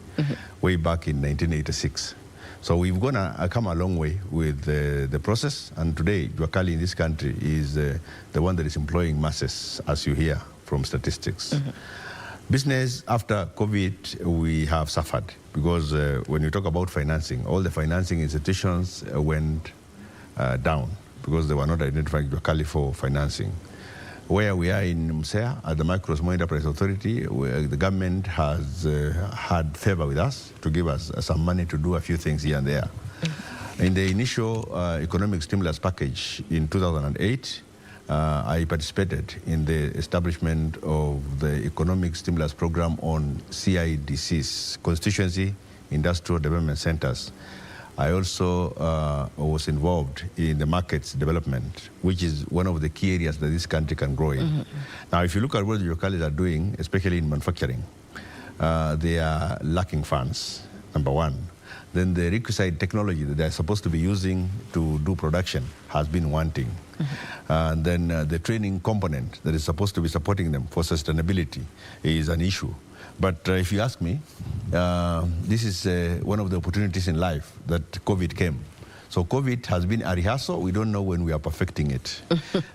way back in 1986. So we've come a long way with the process, and today Jua Kali in this country is the one that is employing masses, as you hear from statistics. Business after COVID, we have suffered because when you talk about financing, all the financing institutions went down because they were not identifying Jua Kali for financing. Where we are in MSEA, at the Micro Small Enterprise Authority, the government has had favor with us to give us some money to do a few things here and there. In the initial economic stimulus package in 2008, I participated in the establishment of the economic stimulus program on CIDCs, Constituency Industrial Development Centers. I also was involved in the markets development, which is one of the key areas that this country can grow in. Now, if you look at what the Jua Kali are doing, especially in manufacturing, they are lacking funds, number one. Then the requisite technology that they're supposed to be using to do production has been wanting. And then the training component that is supposed to be supporting them for sustainability is an issue. But if you ask me, this is one of the opportunities in life that COVID came. So COVID has been a rehearsal. We don't know when we are perfecting it.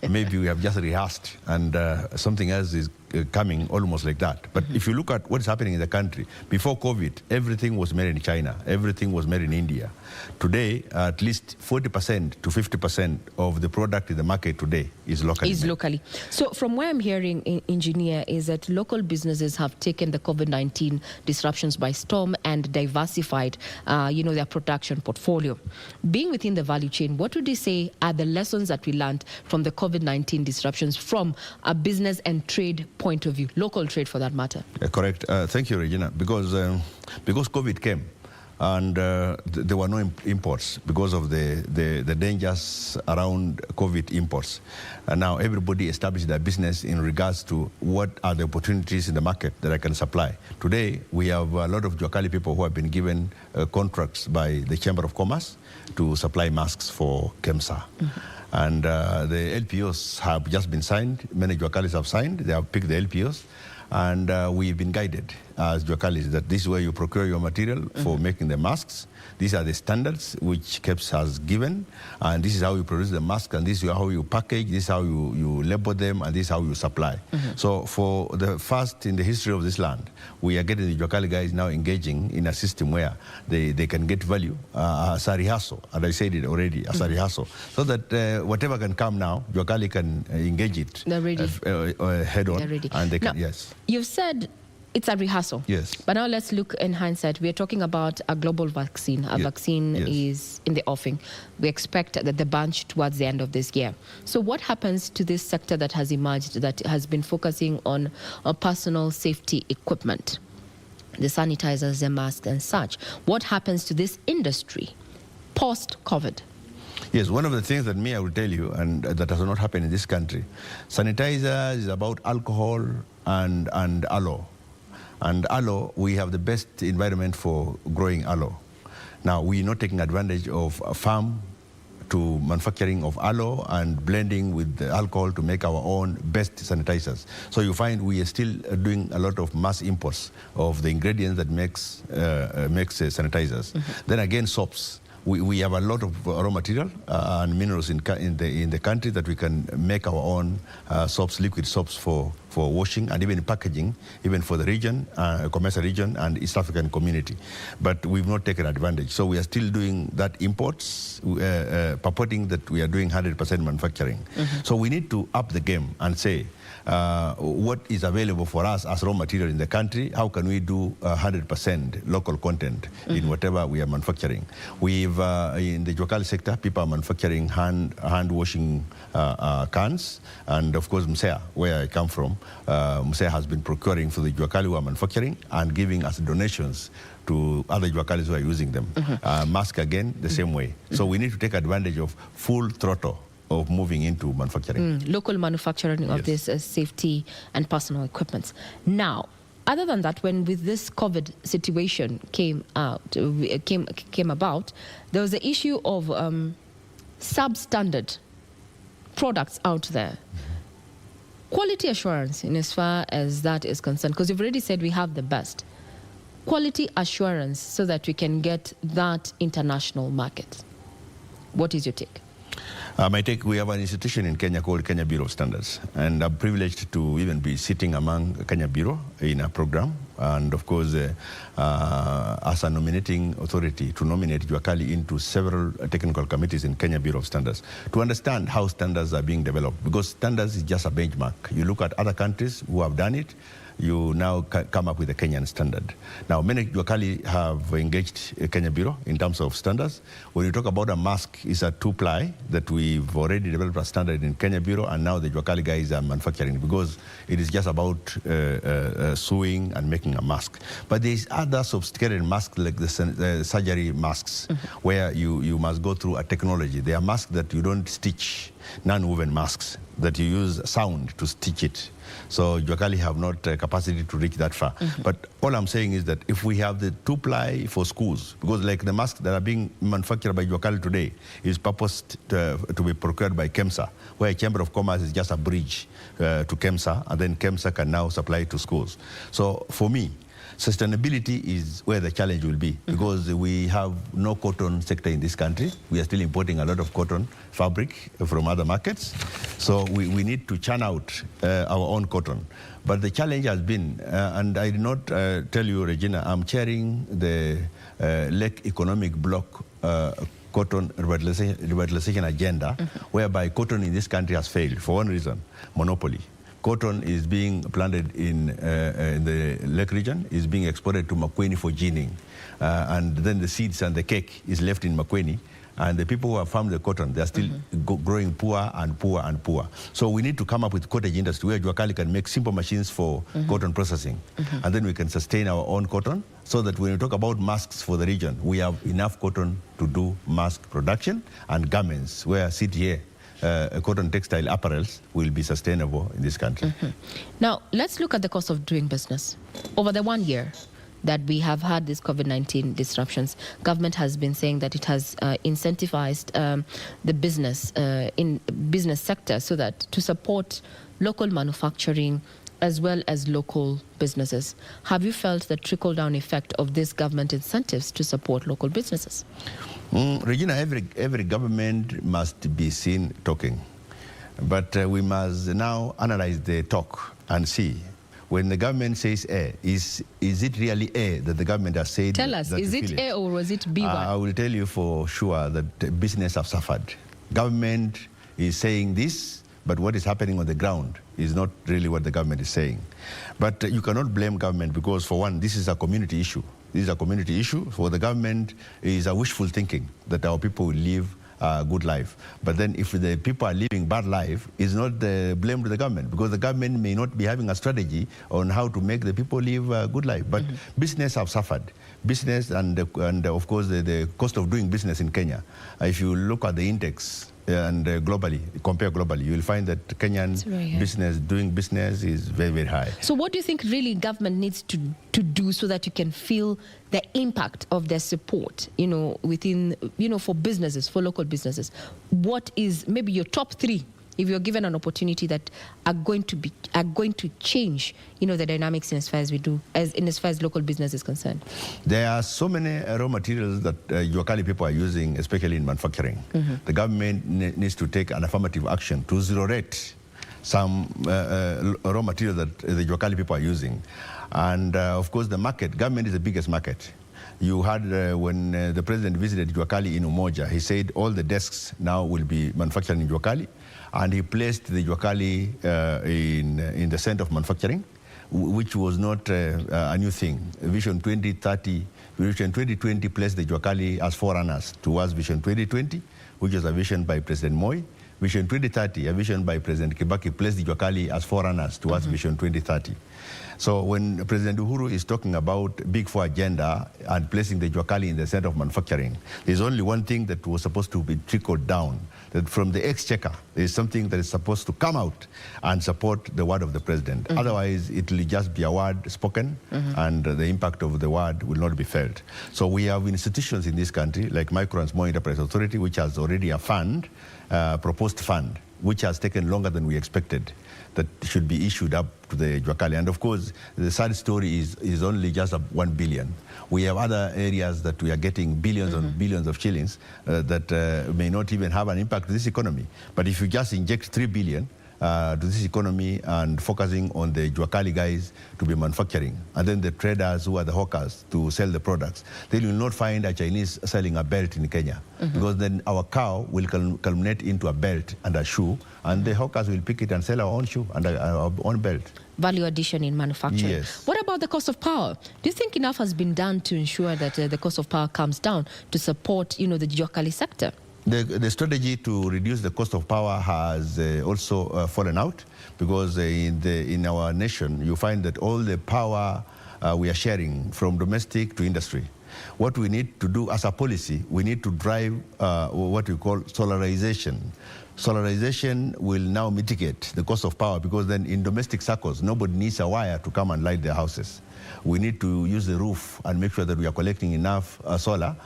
Maybe we have just rehearsed and something else is coming almost like that. But if you look at what's happening in the country, before COVID, everything was made in China. Everything was made in India. Today, at least 40% to 50% of the product in the market today is locally made. Locally. So from where I'm hearing, Engineer, is that local businesses have taken the COVID-19 disruptions by storm and diversified, their production portfolio. Being within the value chain, what would you say are the lessons that we learned from the COVID-19 disruptions from a business and trade point of view, local trade for that matter? Correct. Thank you, Regina. Because COVID came and there were no imports because of the dangers around COVID imports. And now everybody established their business in regards to what are the opportunities in the market that I can supply. Today, we have a lot of Jua Kali people who have been given contracts by the Chamber of Commerce to supply masks for KEMSA. And the LPOs have just been signed. Many Jua Kalis have signed. They have picked the LPOs. And we've been guided. as Jua Kali, is that this is where you procure your material for making the masks. These are the standards which KEBS has given, and this is how you produce the mask, and this is how you package, this is how you label them, and this is how you supply. So for the first in the history of this land, we are getting the Jua Kali guys now engaging in a system where they can get value as a rehearsal, and I said it already, as a rehearsal, so that whatever can come now, Jua Kali can engage it head on. And they can, now, yes. You've said it's a rehearsal. Yes. But now let's look in hindsight. We are talking about a global vaccine. A vaccine is in the offing. We expect that the bunch towards the end of this year. So what happens to this sector that has emerged, that has been focusing on personal safety equipment, the sanitizers, the masks and such? What happens to this industry post-COVID? Yes, one of the things that I will tell you, and that has not happened in this country, sanitizer is about alcohol and aloe. And aloe, we have the best environment for growing aloe. Now, we're not taking advantage of farm to manufacturing of aloe and blending with the alcohol to make our own best sanitizers. So you find we are still doing a lot of mass imports of the ingredients that makes sanitizers. Then again, soaps. We have a lot of raw material and minerals in the country that we can make our own soaps, liquid soaps for washing and even packaging, even for the region, commercial region and East African community. But we've not taken advantage. So we are still doing that imports, purporting that we are doing 100% manufacturing. So we need to up the game and say, what is available for us as raw material in the country? How can we do 100% local content in whatever we are manufacturing? We've, in the Jua Kali sector, people are manufacturing hand washing cans, and of course Msea, where I come from, Msea has been procuring for the Jua Kali who are manufacturing and giving us donations to other Jua Kalis who are using them. Mask again, the same way. So we need to take advantage of full throttle of moving into manufacturing. Local manufacturing of this safety and personal equipment. Now, other than that, when with this COVID situation came about, there was the issue of substandard products out there. Quality assurance, in as far as that is concerned, because you've already said we have the best. Quality assurance so that we can get that international market. What is your take? My take, we have an institution in Kenya called Kenya Bureau of Standards, and I'm privileged to even be sitting among Kenya Bureau in a program, and of course, as a nominating authority to nominate Jua Kali into several technical committees in Kenya Bureau of Standards to understand how standards are being developed, because standards is just a benchmark. You look at other countries who have done it, you now come up with a Kenyan standard. Now, many Jua Kali have engaged Kenya Bureau in terms of standards. When you talk about a mask, it's a two-ply that we've already developed a standard in Kenya Bureau, and now the Jua Kali guys are manufacturing, because it is just about sewing and making a mask. But there's other sophisticated masks like the surgery masks, where you must go through a technology. They are masks that you don't stitch, non-woven masks, that you use sound to stitch it. So Jua Kali have not capacity to reach that far. But all I'm saying is that if we have the two-ply for schools, because like the masks that are being manufactured by Jua Kali today is purposed to be procured by KEMSA, where Chamber of Commerce is just a bridge to KEMSA, and then KEMSA can now supply it to schools. So for me, sustainability is where the challenge will be, because we have no cotton sector in this country. We are still importing a lot of cotton fabric from other markets. So we need to churn out our own cotton. But the challenge has been, and I did not tell you, Regina, I'm chairing the Lake Economic Bloc cotton revitalization agenda, whereby cotton in this country has failed for one reason: monopoly. Cotton is being planted in the lake region, is being exported to Makueni for ginning. And then the seeds and the cake is left in Makueni. And the people who have farmed the cotton, they are still growing poor and poor and poor. So we need to come up with cottage industry where Jua Kali can make simple machines for cotton processing. And then we can sustain our own cotton, so that when we talk about masks for the region, we have enough cotton to do mask production and garments, where CTA, cotton textile apparels, will be sustainable in this country. Now, let's look at the cost of doing business. Over the 1 year that we have had these COVID-19 disruptions, government has been saying that it has incentivized the business in business sector so that to support local manufacturing as well as local businesses. Have you felt the trickle-down effect of these government incentives to support local businesses? Regina, every government must be seen talking. But we must now analyze the talk and see. When the government says A, is it really A that the government has said? Tell us, is it A or was it B1? I will tell you for sure that business have suffered. Government is saying this, but what is happening on the ground is not really what the government is saying. But you cannot blame government because, for one, this is a community issue. This is a community issue. For the government, it is a wishful thinking that our people will live a good life. But then if the people are living bad life, it's not the blame to the government, because the government may not be having a strategy on how to make the people live a good life. But business have suffered. Business and of course the cost of doing business in Kenya. If you look at the index and globally, compare globally, you will find that Kenyan doing business is very, very high. So what do you think really government needs to do so that you can feel the impact of their support, within, for businesses, for local businesses? What is maybe your top 3, if you're given an opportunity, that are going to change, the dynamics in as far as local business is concerned? There are so many raw materials that Jua Kali people are using, especially in manufacturing. The government needs to take an affirmative action to zero rate some raw material that the Jua Kali people are using. And of course, the market, government is the biggest market. You heard when the president visited Jua Kali in Umoja, he said all the desks now will be manufactured in Jua Kali, and he placed the Jua Kali in the center of manufacturing, which was not a new thing. Vision 2030, Vision 2020 placed the Jua Kali as forerunners towards Vision 2020, which was a vision by President Moi. Vision 2030, a vision by President Kibaki, placed the Jua Kali as forerunners towards Vision 2030. So when President Uhuru is talking about Big Four agenda and placing the Jua Kali in the center of manufacturing, there's only one thing that was supposed to be trickled down, that from the exchequer, there's something that is supposed to come out and support the word of the president. Otherwise, it will just be a word spoken, and the impact of the word will not be felt. So we have institutions in this country, like Micro and Small Enterprise Authority, which has already a fund, proposed fund, which has taken longer than we expected, that should be issued up to the Jua Kali. And of course, the sad story is only just 1 billion. We have other areas that we are getting billions and billions of shillings that may not even have an impact to this economy. But if you just inject 3 billion to this economy and focusing on the Jua Kali guys to be manufacturing, and then the traders who are the hawkers to sell the products, then you will not find a Chinese selling a belt in Kenya, because then our cow will culminate into a belt and a shoe, and the hawkers will pick it and sell our own shoe and our own belt. Value addition in manufacturing. Yes. What about the cost of power? Do you think enough has been done to ensure that the cost of power comes down to support, the Jua Kali sector? The strategy to reduce the cost of power has also fallen out, because in our nation, you find that all the power we are sharing from domestic to industry. What we need to do as a policy, we need to drive what we call solarization. Solarization will now mitigate the cost of power, because then in domestic circles, nobody needs a wire to come and light their houses. We need to use the roof and make sure that we are collecting enough solar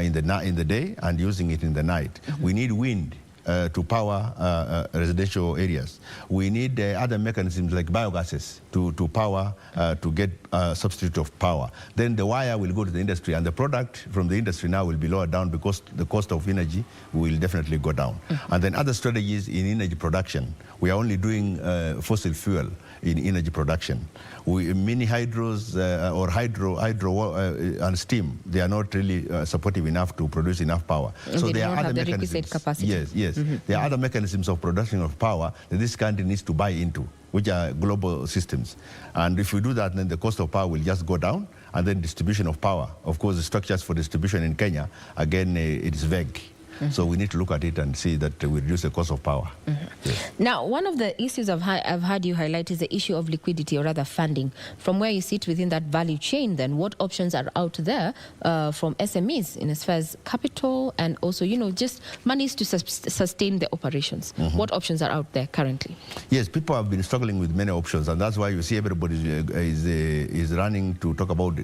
in the day and using it in the night. We need wind to power residential areas. We need other mechanisms like biogases to power, to get substitute of power. Then the wire will go to the industry, and the product from the industry now will be lowered down, because the cost of energy will definitely go down. And then other strategies in energy production. We are only doing fossil fuel in energy production. Mini hydros or hydro and steam, they are not really supportive enough to produce enough power. So there are other mechanisms. Capacity. Yes. There are other mechanisms of production of power that this country needs to buy into, which are global systems. And if we do that, then the cost of power will just go down, and then distribution of power. Of course, the structures for distribution in Kenya, again, it is vague. So we need to look at it and see that we reduce the cost of power. Yes. Now, one of the issues I've heard you highlight is the issue of liquidity, or rather funding. From where you sit within that value chain, then what options are out there from SMEs in as far as capital and also, just monies to sustain the operations? What options are out there currently? Yes, people have been struggling with many options, and that's why you see everybody is running to talk about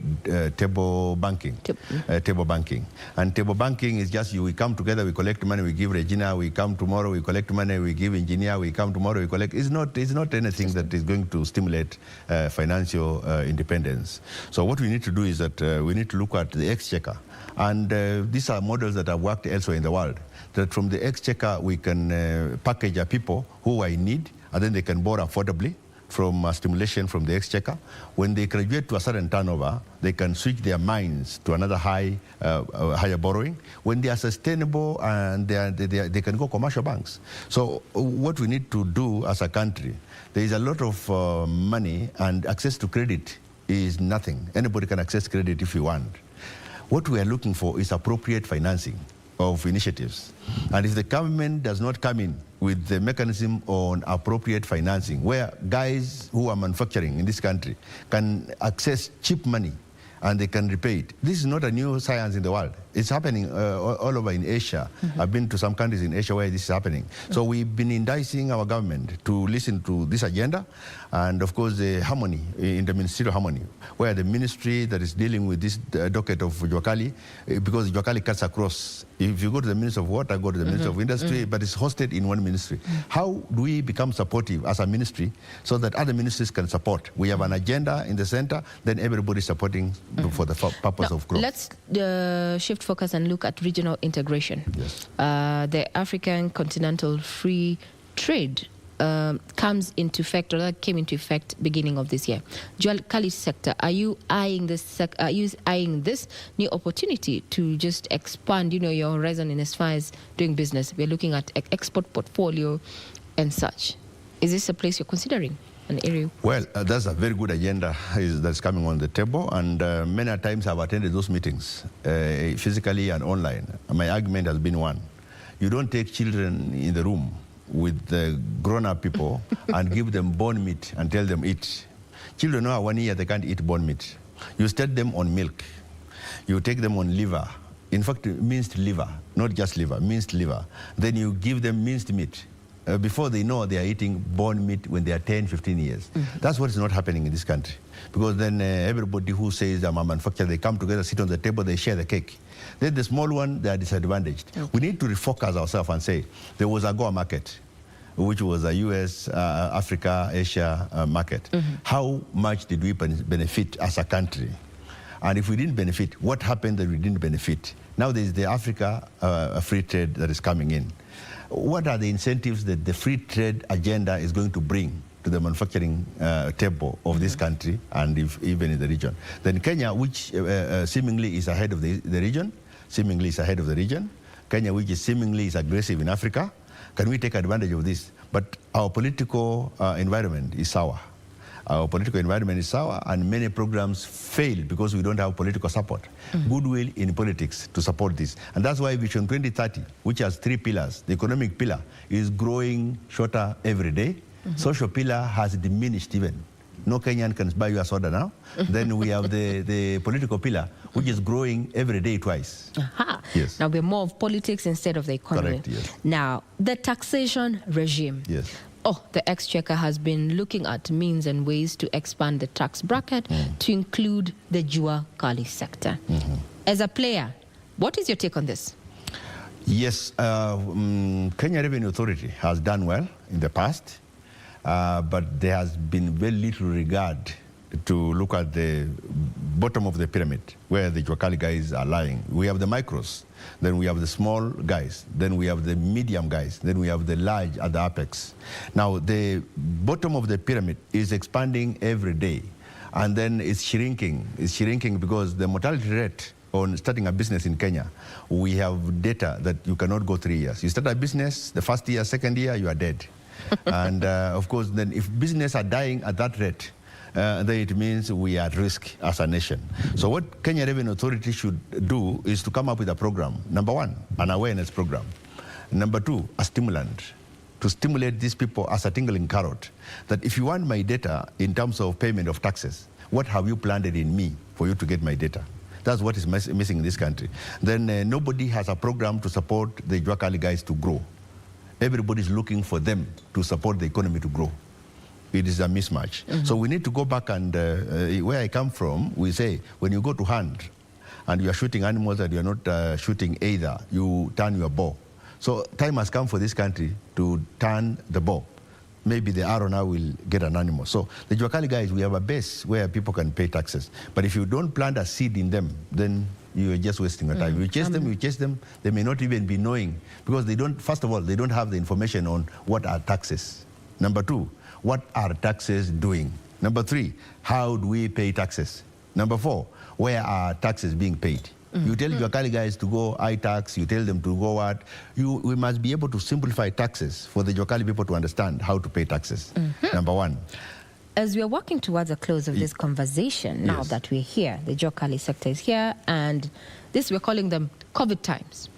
table banking. Table banking. And table banking is just we come together we collect money, we give Regina, we come tomorrow, we collect money, we give engineer, we come tomorrow, we collect. It's not anything that is going to stimulate financial independence. So what we need to do is that we need to look at the exchequer. And these are models that have worked elsewhere in the world. That from the exchequer, we can package people who are in need, and then they can borrow affordably from stimulation from the exchequer. When they graduate to a certain turnover, they can switch their minds to another higher borrowing. When they are sustainable, and they can go commercial banks. So what we need to do as a country, there is a lot of money, and access to credit is nothing. Anybody can access credit if you want. What we are looking for is appropriate financing of initiatives. And if the government does not come in with the mechanism on appropriate financing, where guys who are manufacturing in this country can access cheap money and they can repay it. This is not a new science in the world. It's happening all over in Asia. I've been to some countries in Asia where this is happening. So we've been enticing our government to listen to this agenda, and of course the harmony, in the ministerial harmony, where the ministry that is dealing with this docket of Jua Kali, because Jua Kali cuts across. If you go to the Ministry of Water, go to the Ministry of Industry, but it's hosted in one ministry. How do we become supportive as a ministry so that other ministries can support? We have an agenda in the center, then everybody is supporting for the purpose of growth. Let's shift focus and look at regional integration. Yes. The African Continental Free Trade comes into effect, or that came into effect beginning of this year. Jua Kali sector, are you eyeing this new opportunity to just expand, your horizon in as far as doing business? We're looking at export portfolio and such. Is this a place you're considering? An area? Well, that's a very good agenda that's coming on the table, and many times I've attended those meetings, physically and online. My argument has been one: you don't take children in the room with the grown-up people and give them bone meat and tell them eat. Children know 1 year they can't eat bone meat. You start them on milk. You take them on liver. In fact, minced liver, not just liver, minced liver. Then you give them minced meat. Before they know, they are eating bone meat when they are 10, 15 years. That's what is not happening in this country. Because then everybody who says I'm a manufacturer, they come together, sit on the table, they share the cake. Then the small one, they are disadvantaged. We need to refocus ourselves and say, there was a AGOA market, which was a US, Africa, Asia market. How much did we benefit as a country? And if we didn't benefit, what happened that we didn't benefit? Now there is the Africa free trade that is coming in. What are the incentives that the free trade agenda is going to bring to the manufacturing table of this country and even in the region? Then Kenya, which seemingly is ahead of the region, Kenya, which is seemingly is aggressive in Africa, can we take advantage of this? But our political environment is sour. Our political environment is sour, and many programs fail because we don't have political support, goodwill in politics to support this. And that's why Vision 2030, which has 3 pillars, the economic pillar is growing shorter every day. Social pillar has diminished even. No Kenyan can buy you a soda now. Then we have the political pillar, which is growing every day twice. Yes. Now we're more of politics instead of the economy. Correct, yes. Now, the taxation regime. Yes. The exchequer has been looking at means and ways to expand the tax bracket to include the Jua Kali sector. As a player, what is your take on this? Yes, Kenya Revenue Authority has done well in the past, but there has been very little regard to look at the bottom of the pyramid, where the Jua Kali guys are lying. We have the micros, then we have the small guys, then we have the medium guys, then we have the large at the apex. Now, the bottom of the pyramid is expanding every day, and then it's shrinking. It's shrinking because the mortality rate on starting a business in Kenya, we have data that you cannot go 3 years. You start a business, the first year, second year, you are dead. And of course, then if business are dying at that rate, then it means we are at risk as a nation. So what Kenya Revenue Authority should do is to come up with a program. Number 1, an awareness program. Number 2, a stimulant to stimulate these people as a tingling carrot. That if you want my data in terms of payment of taxes, what have you planted in me for you to get my data? That's what is missing in this country. Then nobody has a program to support the Jua Kali guys to grow. Everybody's looking for them to support the economy to grow. It is a mismatch. So we need to go back and where I come from, we say, when you go to hunt and you are shooting animals and you are not shooting either, you turn your bow. So time has come for this country to turn the bow. Maybe the arrow now will get an animal. So the Jua Kali guys, we have a base where people can pay taxes. But if you don't plant a seed in them, then you are just wasting your time. You chase them, they may not even be knowing, because they don't, first of all, they don't have the information on what are taxes. Number two, what are taxes doing? Number three, how do we pay taxes? Number four, where are taxes being paid? You tell Jua Kali guys to go iTax, you tell them to go what? We must be able to simplify taxes for the Jua Kali people to understand how to pay taxes, number one. As we are working towards a close of this conversation, now that we're here, the Jua Kali sector is here, and this we're calling them COVID times.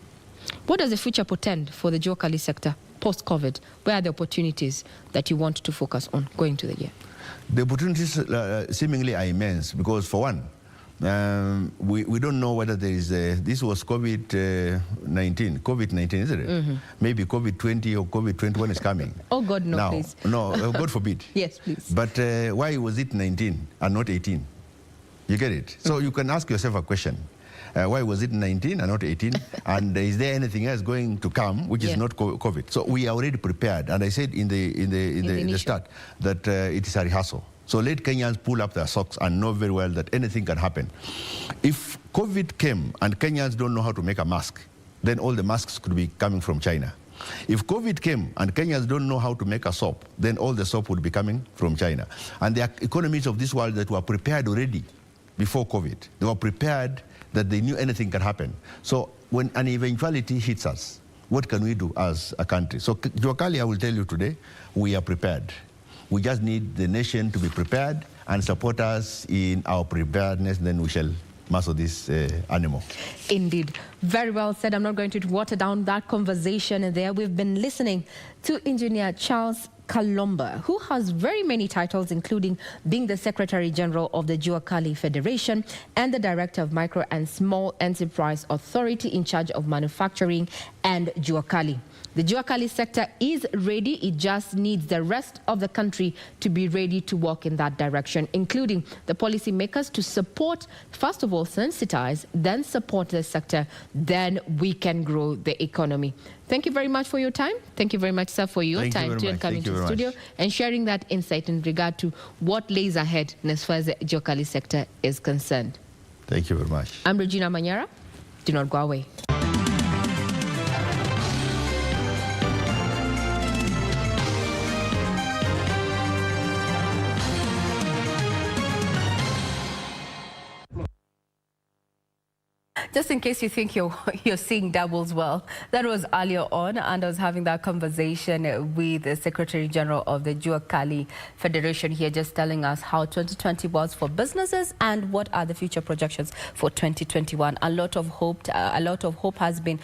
What does the future portend for the Jua Kali sector post-COVID? Where are the opportunities that you want to focus on going to the year? The opportunities seemingly are immense, because for one, we don't know whether there is this was COVID-19, isn't it? Maybe COVID-20 or COVID-21 is coming. Oh God, no, now, please. No, God forbid. Yes, please. But why was it 19 and not 18? You get it? So you can ask yourself a question. Why was it 19 and not 18? And is there anything else going to come which is not COVID? So we are already prepared. And I said in the start that it is a rehearsal. So let Kenyans pull up their socks and know very well that anything can happen. If COVID came and Kenyans don't know how to make a mask, then all the masks could be coming from China. If COVID came and Kenyans don't know how to make a soap, then all the soap would be coming from China. And the economies of this world that were prepared already before COVID, they were prepared that they knew anything can happen. So when an eventuality hits us, what can we do as a country? So Jua Kali, I will tell you today, we are prepared. We just need the nation to be prepared and support us in our preparedness, then we shall master this animal. Indeed. Very well said. I'm not going to water down that conversation there. We've been listening to Engineer Charles Kalomba, who has very many titles, including being the Secretary General of the Jua Kali Federation and the Director of Micro and Small Enterprise Authority in charge of manufacturing and Jua Kali. The Jua Kali sector is ready. It just needs the rest of the country to be ready to walk in that direction, including the policymakers to support, first of all, sensitize, then support the sector. Then we can grow the economy. Thank you very much for your time. Thank you very much, sir, for your time to coming to the studio and sharing that insight in regard to what lays ahead as far as the Jua Kali sector is concerned. Thank you very much. I'm Regina Manyara. Do not go away. Just in case you think you're seeing doubles, well, that was earlier on, and I was having that conversation with the Secretary General of the Jua Kali Federation here, just telling us how 2020 was for businesses and what are the future projections for 2021. A lot of hope has been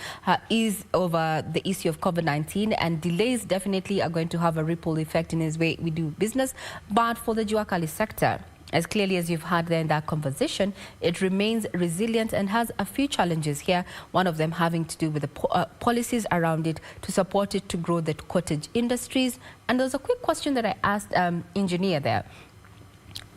eased over the issue of COVID-19, and delays definitely are going to have a ripple effect in his way we do business. But for the Jua Kali sector, as clearly as you've heard there in that conversation, it remains resilient and has a few challenges here, one of them having to do with the policies around it to support it to grow the cottage industries. And there's a quick question that I asked engineer there.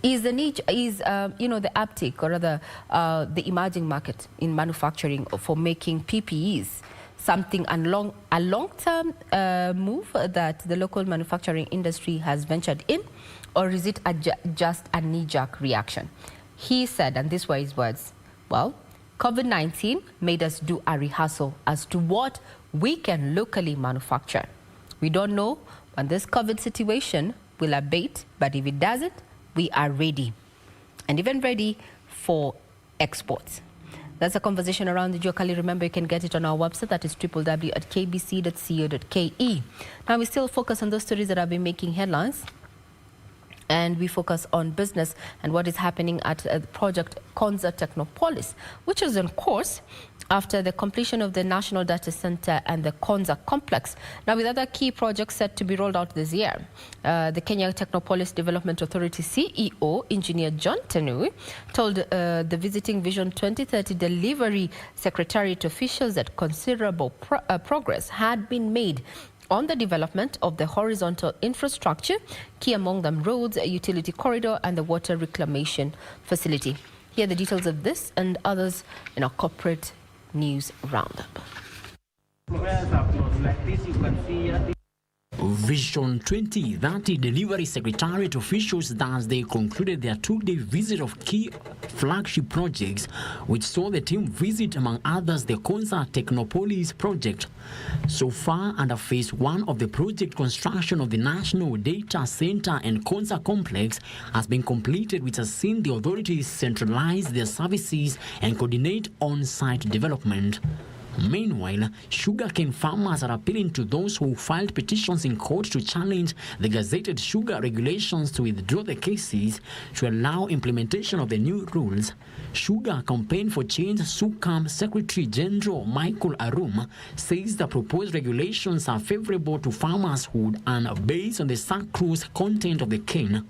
Is the need, the uptake or rather the emerging market in manufacturing for making PPEs something a long-term move that the local manufacturing industry has ventured in? Or is it just a knee-jerk reaction? He said, and these were his words, well, COVID-19 made us do a rehearsal as to what we can locally manufacture. We don't know when this COVID situation will abate, but if it doesn't, we are ready. And even ready for exports. That's a conversation around the Jua Kali. Remember, you can get it on our website. That is www.kbc.co.ke. Now, we still focus on those stories that have been making headlines. And we focus on business and what is happening at Project Konza Technopolis, which is on course after the completion of the National Data Center and the Konza Complex. Now, with other key projects set to be rolled out this year, the Kenya Technopolis Development Authority CEO, Engineer John Tenui, told the visiting Vision 2030 Delivery Secretariat officials that considerable progress had been made on the development of the horizontal infrastructure, key among them roads, a utility corridor, and the water reclamation facility. Hear the details of this and others in our corporate news roundup. Vision 2030 Delivery Secretariat officials thus they concluded their two-day visit of key flagship projects, which saw the team visit, among others, the Konza Technopolis project. So far, under phase 1 of the project, construction of the National Data Center and Konza Complex has been completed, which has seen the authorities centralize their services and coordinate on-site development. Meanwhile, sugarcane farmers are appealing to those who filed petitions in court to challenge the gazetted sugar regulations to withdraw the cases to allow implementation of the new rules. Sugar Campaign for Change SUCAM Secretary General Michael Arum says the proposed regulations are favorable to farmers who would earn based on the sucrose content of the cane.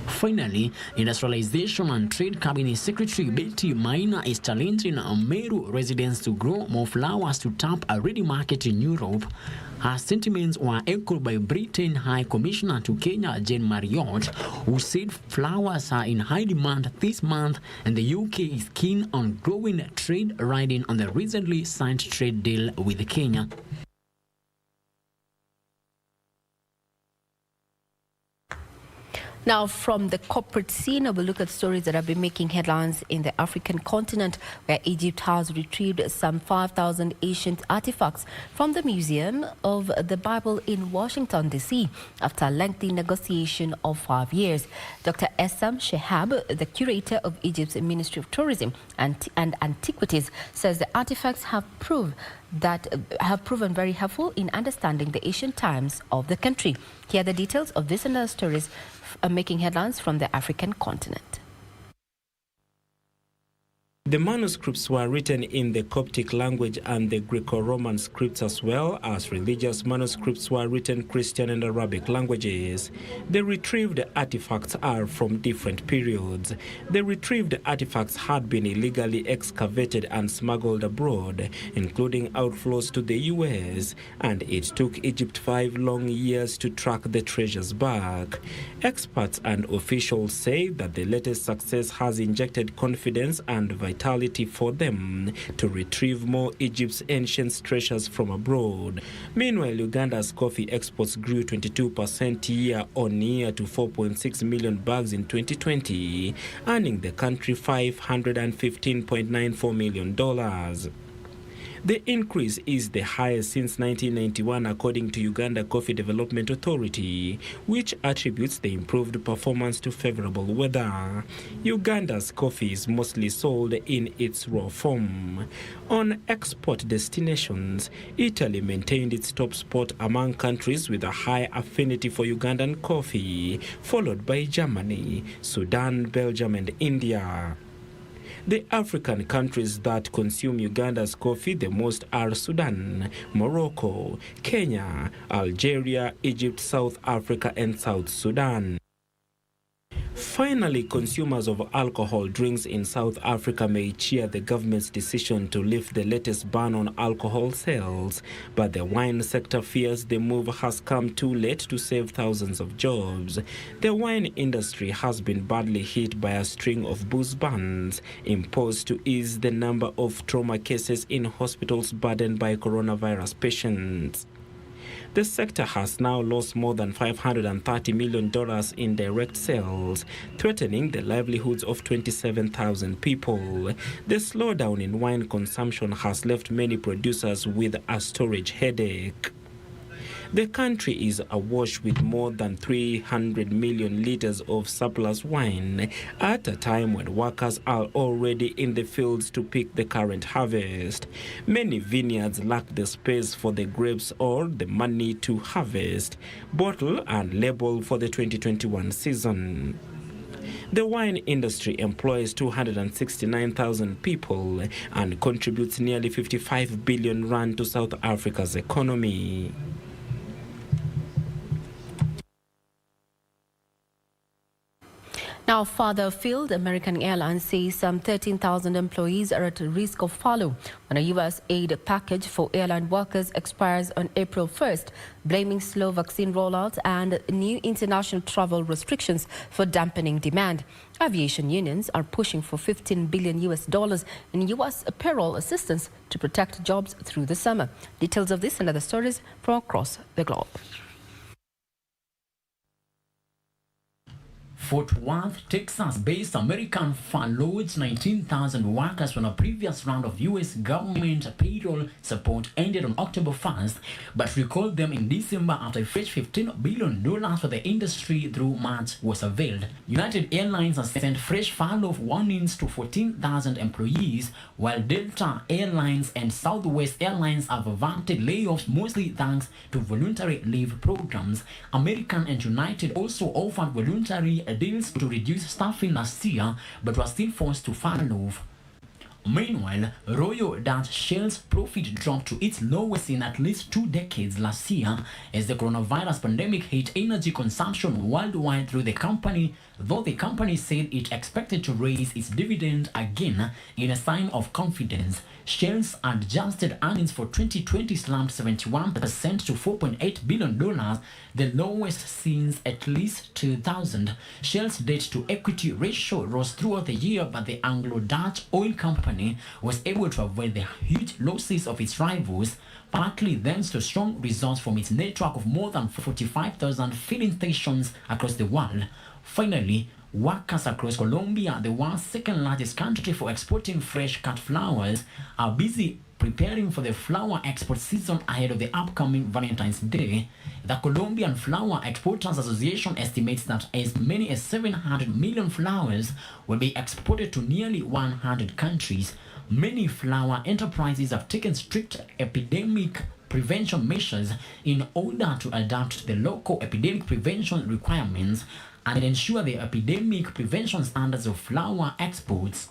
Finally, Industrialization and Trade Cabinet Secretary Betty Maina is challenging Meru residents to grow more flowers to tap a ready market in Europe. Her sentiments were echoed by Britain High Commissioner to Kenya, Jane Marriott, who said flowers are in high demand this month and the UK is keen on growing trade riding on the recently signed trade deal with Kenya. Now, from the corporate scene, we'll look at stories that have been making headlines in the African continent, where Egypt has retrieved some 5,000 ancient artifacts from the Museum of the Bible in Washington, D.C., after a lengthy negotiation of 5 years. Dr. Essam Shehab, the curator of Egypt's Ministry of Tourism and Antiquities, says the artifacts have proven very helpful in understanding the ancient times of the country. Here are the details of this and other stories making headlines from the African continent. The manuscripts were written in the Coptic language and the Greco-Roman scripts, as well as religious manuscripts were written Christian and Arabic languages. The retrieved artifacts are from different periods. The retrieved artifacts had been illegally excavated and smuggled abroad, including outflows to the US, and it took Egypt 5 long years to track the treasures back. Experts and officials say that the latest success has injected confidence and vitality for them to retrieve more Egypt's ancient treasures from abroad. Meanwhile, Uganda's coffee exports grew 22% year-on-year to 4.6 million bags in 2020, earning the country $515.94 million. The increase is the highest since 1991, according to Uganda Coffee Development Authority, which attributes the improved performance to favorable weather. Uganda's coffee is mostly sold in its raw form. On export destinations, Italy maintained its top spot among countries with a high affinity for Ugandan coffee, followed by Germany, Sudan, Belgium, and India. The African countries that consume Uganda's coffee the most are Sudan, Morocco, Kenya, Algeria, Egypt, South Africa, and South Sudan. Finally, consumers of alcohol drinks in South Africa may cheer the government's decision to lift the latest ban on alcohol sales, but the wine sector fears the move has come too late to save thousands of jobs. The wine industry has been badly hit by a string of booze bans imposed to ease the number of trauma cases in hospitals burdened by coronavirus patients. The sector has now lost more than $530 million in direct sales, threatening the livelihoods of 27,000 people. The slowdown in wine consumption has left many producers with a storage headache. The country is awash with more than 300 million liters of surplus wine at a time when workers are already in the fields to pick the current harvest. Many vineyards lack the space for the grapes or the money to harvest, bottle, and label for the 2021 season. The wine industry employs 269,000 people and contributes nearly 55 billion rand to South Africa's economy. Now, further afield, American Airlines says some 13,000 employees are at risk of furlough when a U.S. aid package for airline workers expires on April 1st, blaming slow vaccine rollouts and new international travel restrictions for dampening demand. Aviation unions are pushing for $15 billion in U.S. payroll assistance to protect jobs through the summer. Details of this and other stories from across the globe. Fort Worth, Texas-based American furloughed 19,000 workers when a previous round of U.S. government payroll support ended on October 1st, but recalled them in December after a fresh $15 billion for the industry through March was availed. United Airlines has sent fresh furlough warnings to 14,000 employees, while Delta Airlines and Southwest Airlines have averted layoffs, mostly thanks to voluntary leave programs. American and United also offered voluntary deals to reduce staffing last year, but were still forced to furlough. Meanwhile, Royal Dutch Shell's profit dropped to its lowest in at least 2 decades last year as the coronavirus pandemic hit energy consumption worldwide through the company, though the company said it expected to raise its dividend again in a sign of confidence. Shell's adjusted earnings for 2020 slumped 71% to $4.8 billion, the lowest since at least 2000. Shell's debt-to-equity ratio rose throughout the year, but the Anglo-Dutch oil company was able to avoid the huge losses of its rivals, partly thanks to strong results from its network of more than 45,000 filling stations across the world. Finally, workers across Colombia, the world's second largest country for exporting fresh cut flowers, are busy preparing for the flower export season ahead of the upcoming Valentine's Day. The Colombian Flower Exporters Association estimates that as many as 700 million flowers will be exported to nearly 100 countries. Many flower enterprises have taken strict epidemic prevention measures in order to adapt to the local epidemic prevention requirements and ensure the epidemic prevention standards of flower exports.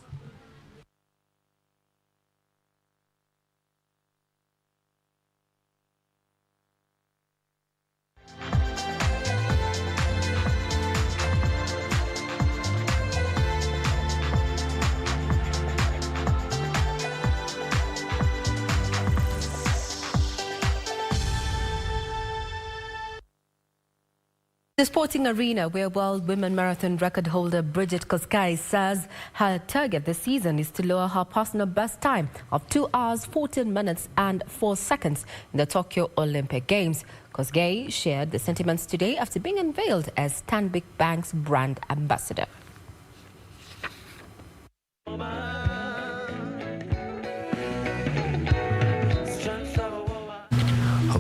The sporting arena, where World Women Marathon record holder Bridget Kosgei says her target this season is to lower her personal best time of 2 hours, 14 minutes and 4 seconds in the Tokyo Olympic Games. Kosgei shared the sentiments today after being unveiled as Stanbic Bank's brand ambassador.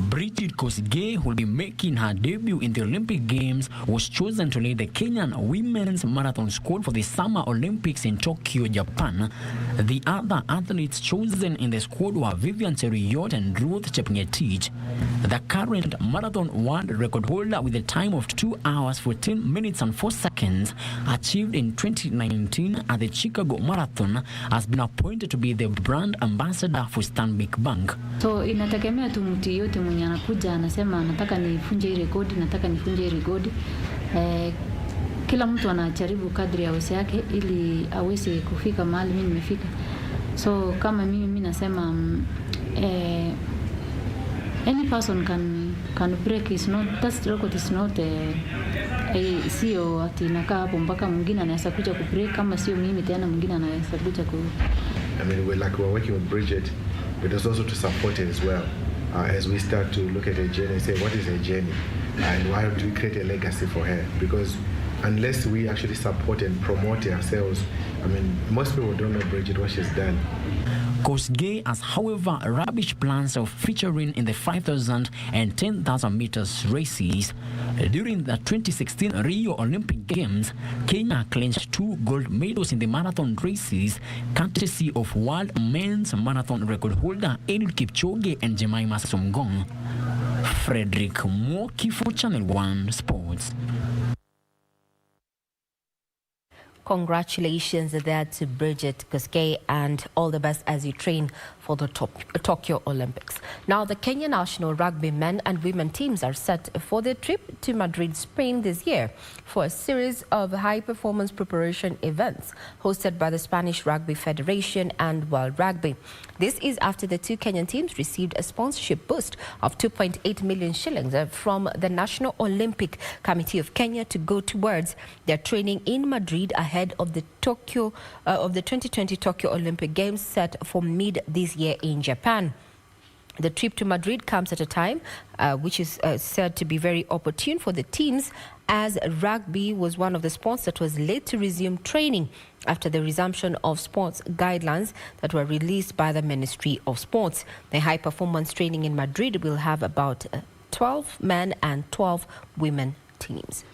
Bridget Kosgei, who will be making her debut in the Olympic Games, was chosen to lead the Kenyan women's marathon squad for the Summer Olympics in Tokyo, Japan. The other athletes chosen in the squad were Vivian Cheruiyot and Ruth Chepngetich. The current marathon world record holder with a time of 2 hours, 14 minutes and 4 seconds, achieved in 2019 at the Chicago Marathon, has been appointed to be the brand ambassador for Stanbic Bank. So inategemea tu mtu yote mwenye anakuja anasema nataka nifunje hii rekodi, nataka nifunje hii rekodi. Kila mtu anajaribu kadri ya uwezo wake ili aweze kufika mahali mimi nimefika. So kama mimi nasema any person can break, is not, that record is not sio ati nakaa hapo mpaka mwingine anaweza kuja ku break, kama sio mimi tena mwingine anaweza kuja ku. I mean, we're working with Bridget, but it's also to support it as well. As we start to look at her journey and say, what is her journey? And why do we create a legacy for her? Because unless we actually support and promote ourselves, I mean, most people don't know Bridget, what she's done. Kosgei has, however, rubbish plans of featuring in the 5,000 and 10,000 meters races. During the 2016 Rio Olympic Games, Kenya clinched 2 gold medals in the marathon races, courtesy of world men's marathon record holder Eliud Kipchoge and Jemima Sumgong. Frederick Mwoki for Channel 1 Sports. Congratulations there to Bridget Kosgei, and all the best as you train for the Tokyo Olympics. Now, the Kenya national rugby men and women teams are set for their trip to Madrid, Spain this year for a series of high-performance preparation events hosted by the Spanish Rugby Federation and World Rugby. This is after the two Kenyan teams received a sponsorship boost of 2.8 million shillings from the National Olympic Committee of Kenya to go towards their training in Madrid ahead of the 2020 Tokyo Olympic Games set for mid this year in Japan. The trip to Madrid comes at a time which is said to be very opportune for the teams, as rugby was one of the sports that was late to resume training after the resumption of sports guidelines that were released by the Ministry of Sports. The high-performance training in Madrid will have about 12 men and 12 women teams.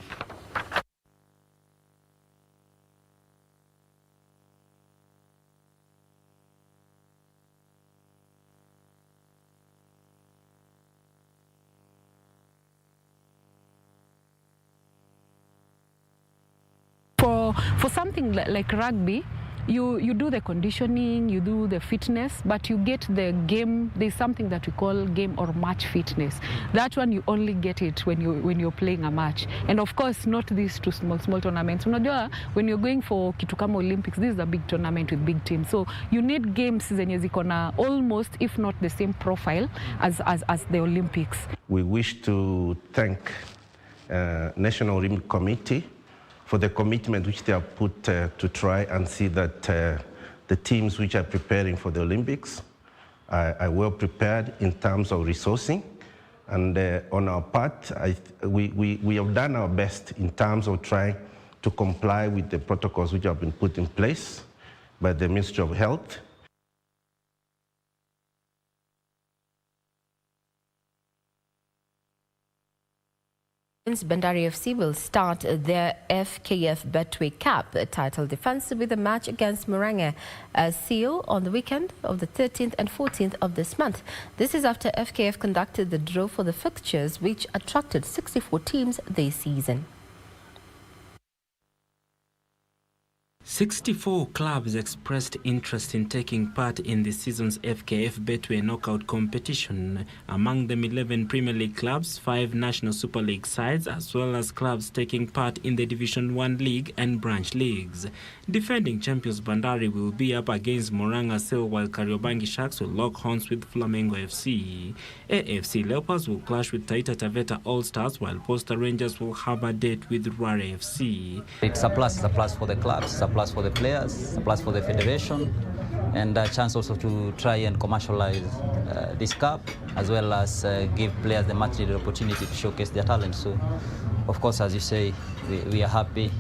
For something like rugby, you do the conditioning, you do the fitness, but you get the game. There's something that we call game or match fitness. That one you only get it when you're playing a match, and of course not these two small tournaments. Unajua, when you're going for kitu kama Olympics, this is a big tournament with big teams, so you need games zenye ziko na almost, if not the same profile as the Olympics. We wish to thank National Olympic Committee for the commitment which they have put to try and see that the teams which are preparing for the Olympics are well prepared in terms of resourcing. And on our part, we have done our best in terms of trying to comply with the protocols which have been put in place by the Ministry of Health. Bandari FC will start their FKF Betway Cup title defense with a match against Moranga Seal on the weekend of the 13th and 14th of this month. This is after FKF conducted the draw for the fixtures, which attracted 64 teams this season. 64 clubs expressed interest in taking part in this season's FKF Betway knockout competition. Among them, 11 Premier League clubs, 5 National Super League sides, as well as clubs taking part in the Division 1 League and branch leagues. Defending champions Bandari will be up against Moranga Seal, while Kariobangi Sharks will lock horns with Flamengo FC. AFC Leopards will clash with Taita Taveta All-Stars, while Posta Rangers will have a date with Rware FC. It's a plus for the clubs, it's a plus for the players, it's a plus for the federation, and a chance also to try and commercialize this cup, as well as give players the much-needed opportunity to showcase their talent. So, of course, as you say, we are happy.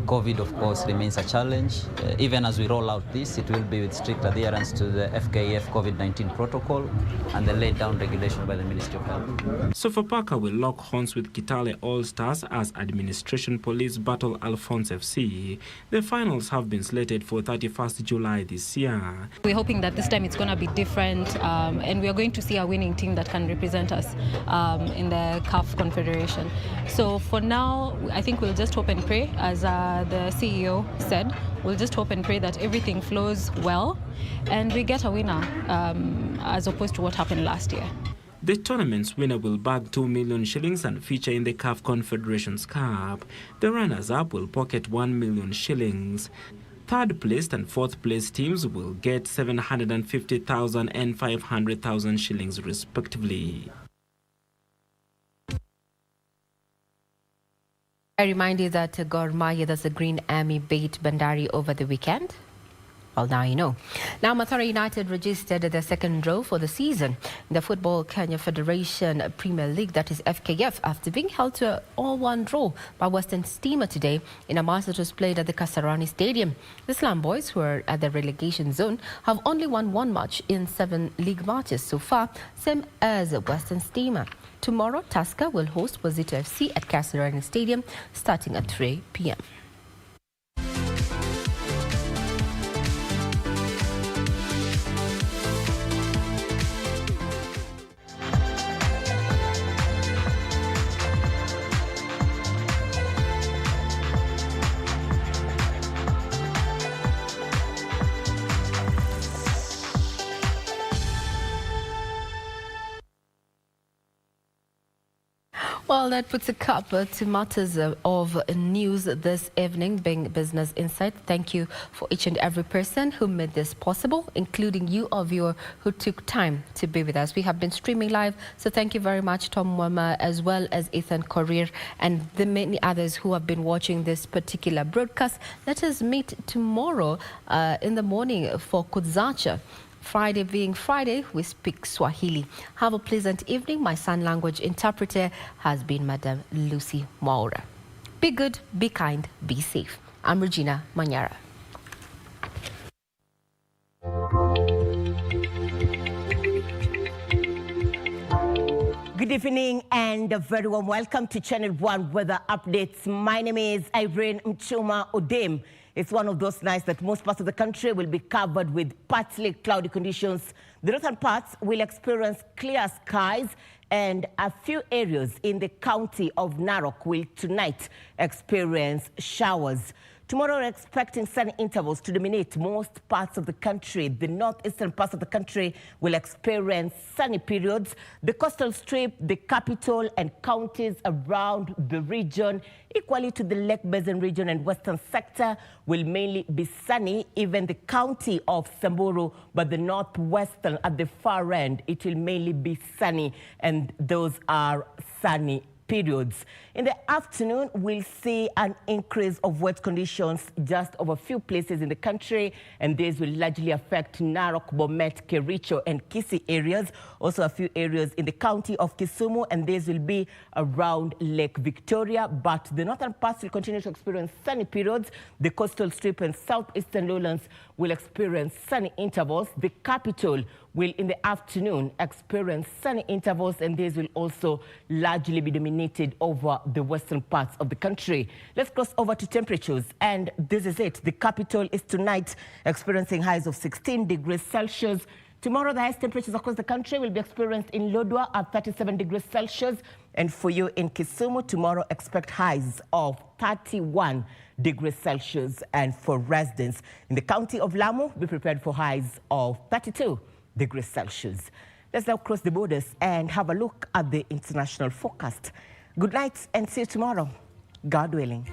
COVID, of course, remains a challenge. Even as we roll out this, it will be with strict adherence to the FKF COVID-19 protocol and the laid down regulation by the Ministry of Health. Sofapaka will lock horns with Kitale All-Stars as Administration Police battle Alphonse FC. The finals have been slated for 31st July this year. We're hoping that this time it's going to be different, and we are going to see a winning team that can represent us in the CAF Confederation. So for now, I think we'll just hope and pray, as the CEO said, we'll just hope and pray that everything flows well and we get a winner, as opposed to what happened last year. The tournament's winner will bag 2 million shillings and feature in the CAF Confederations Cup. The runners-up will pocket 1 million shillings. Third placed and fourth placed teams will get 750,000 and 500,000 shillings respectively. I remind you that Gor Mahia, that's the Green Army, beat Bandari over the weekend. Well, now you know. Now, Mathare United registered their second draw for the season in the Football Kenya Federation Premier League, that is FKF, after being held to an all-one draw by Western Steamer today in a match that was played at the Kasarani Stadium. The Slam Boys, who are at the relegation zone, have only won one match in 7 league matches so far, same as Western Steamer. Tomorrow, Tusker will host Wazito FC at Kasarani Stadium starting at 3 p.m. Well, that puts a cap to matters of news this evening, being Business Insight. Thank you for each and every person who made this possible, including you, our viewer, who took time to be with us. We have been streaming live, so thank you very much, Tom Mwama, as well as Ethan Korir, and the many others who have been watching this particular broadcast. Let us meet tomorrow in the morning for Kudzacha. Friday being Friday, we speak Swahili. Have a pleasant evening. My sign language interpreter has been Madam Lucy Mwaura. Be good, be kind, be safe. I'm Regina Manyara. Good evening and a very warm welcome to Channel 1 Weather Updates. My name is Irene Mchuma Odem. It's one of those nights that most parts of the country will be covered with partly cloudy conditions. The northern parts will experience clear skies, and a few areas in the county of Narok will tonight experience showers. Tomorrow, we're expecting sunny intervals to dominate most parts of the country. The northeastern parts of the country will experience sunny periods. The coastal strip, the capital, and counties around the region, equally to the Lake Basin region and western sector, will mainly be sunny. Even the county of Samburu, but the northwestern at the far end, it will mainly be sunny, and those are sunny periods. In the afternoon, we'll see an increase of wet conditions just over a few places in the country, and these will largely affect Narok, Bomet, Kericho, and Kisii areas. Also a few areas in the county of Kisumu, and these will be around Lake Victoria. But the northern parts will continue to experience sunny periods. The coastal strip and southeastern lowlands will experience sunny intervals. The capital will, in the afternoon, experience sunny intervals, and these will also largely be dominated over the western parts of the country. Let's cross over to temperatures, and this is it. The capital is tonight experiencing highs of 16 degrees Celsius. Tomorrow, the highest temperatures across the country will be experienced in Lodwar at 37 degrees Celsius. And for you in Kisumu, tomorrow expect highs of 31 degrees Celsius. And for residents in the county of Lamu, be prepared for highs of 32 degrees Celsius. Let's now cross the borders and have a look at the international forecast. Good night and see you tomorrow, God willing.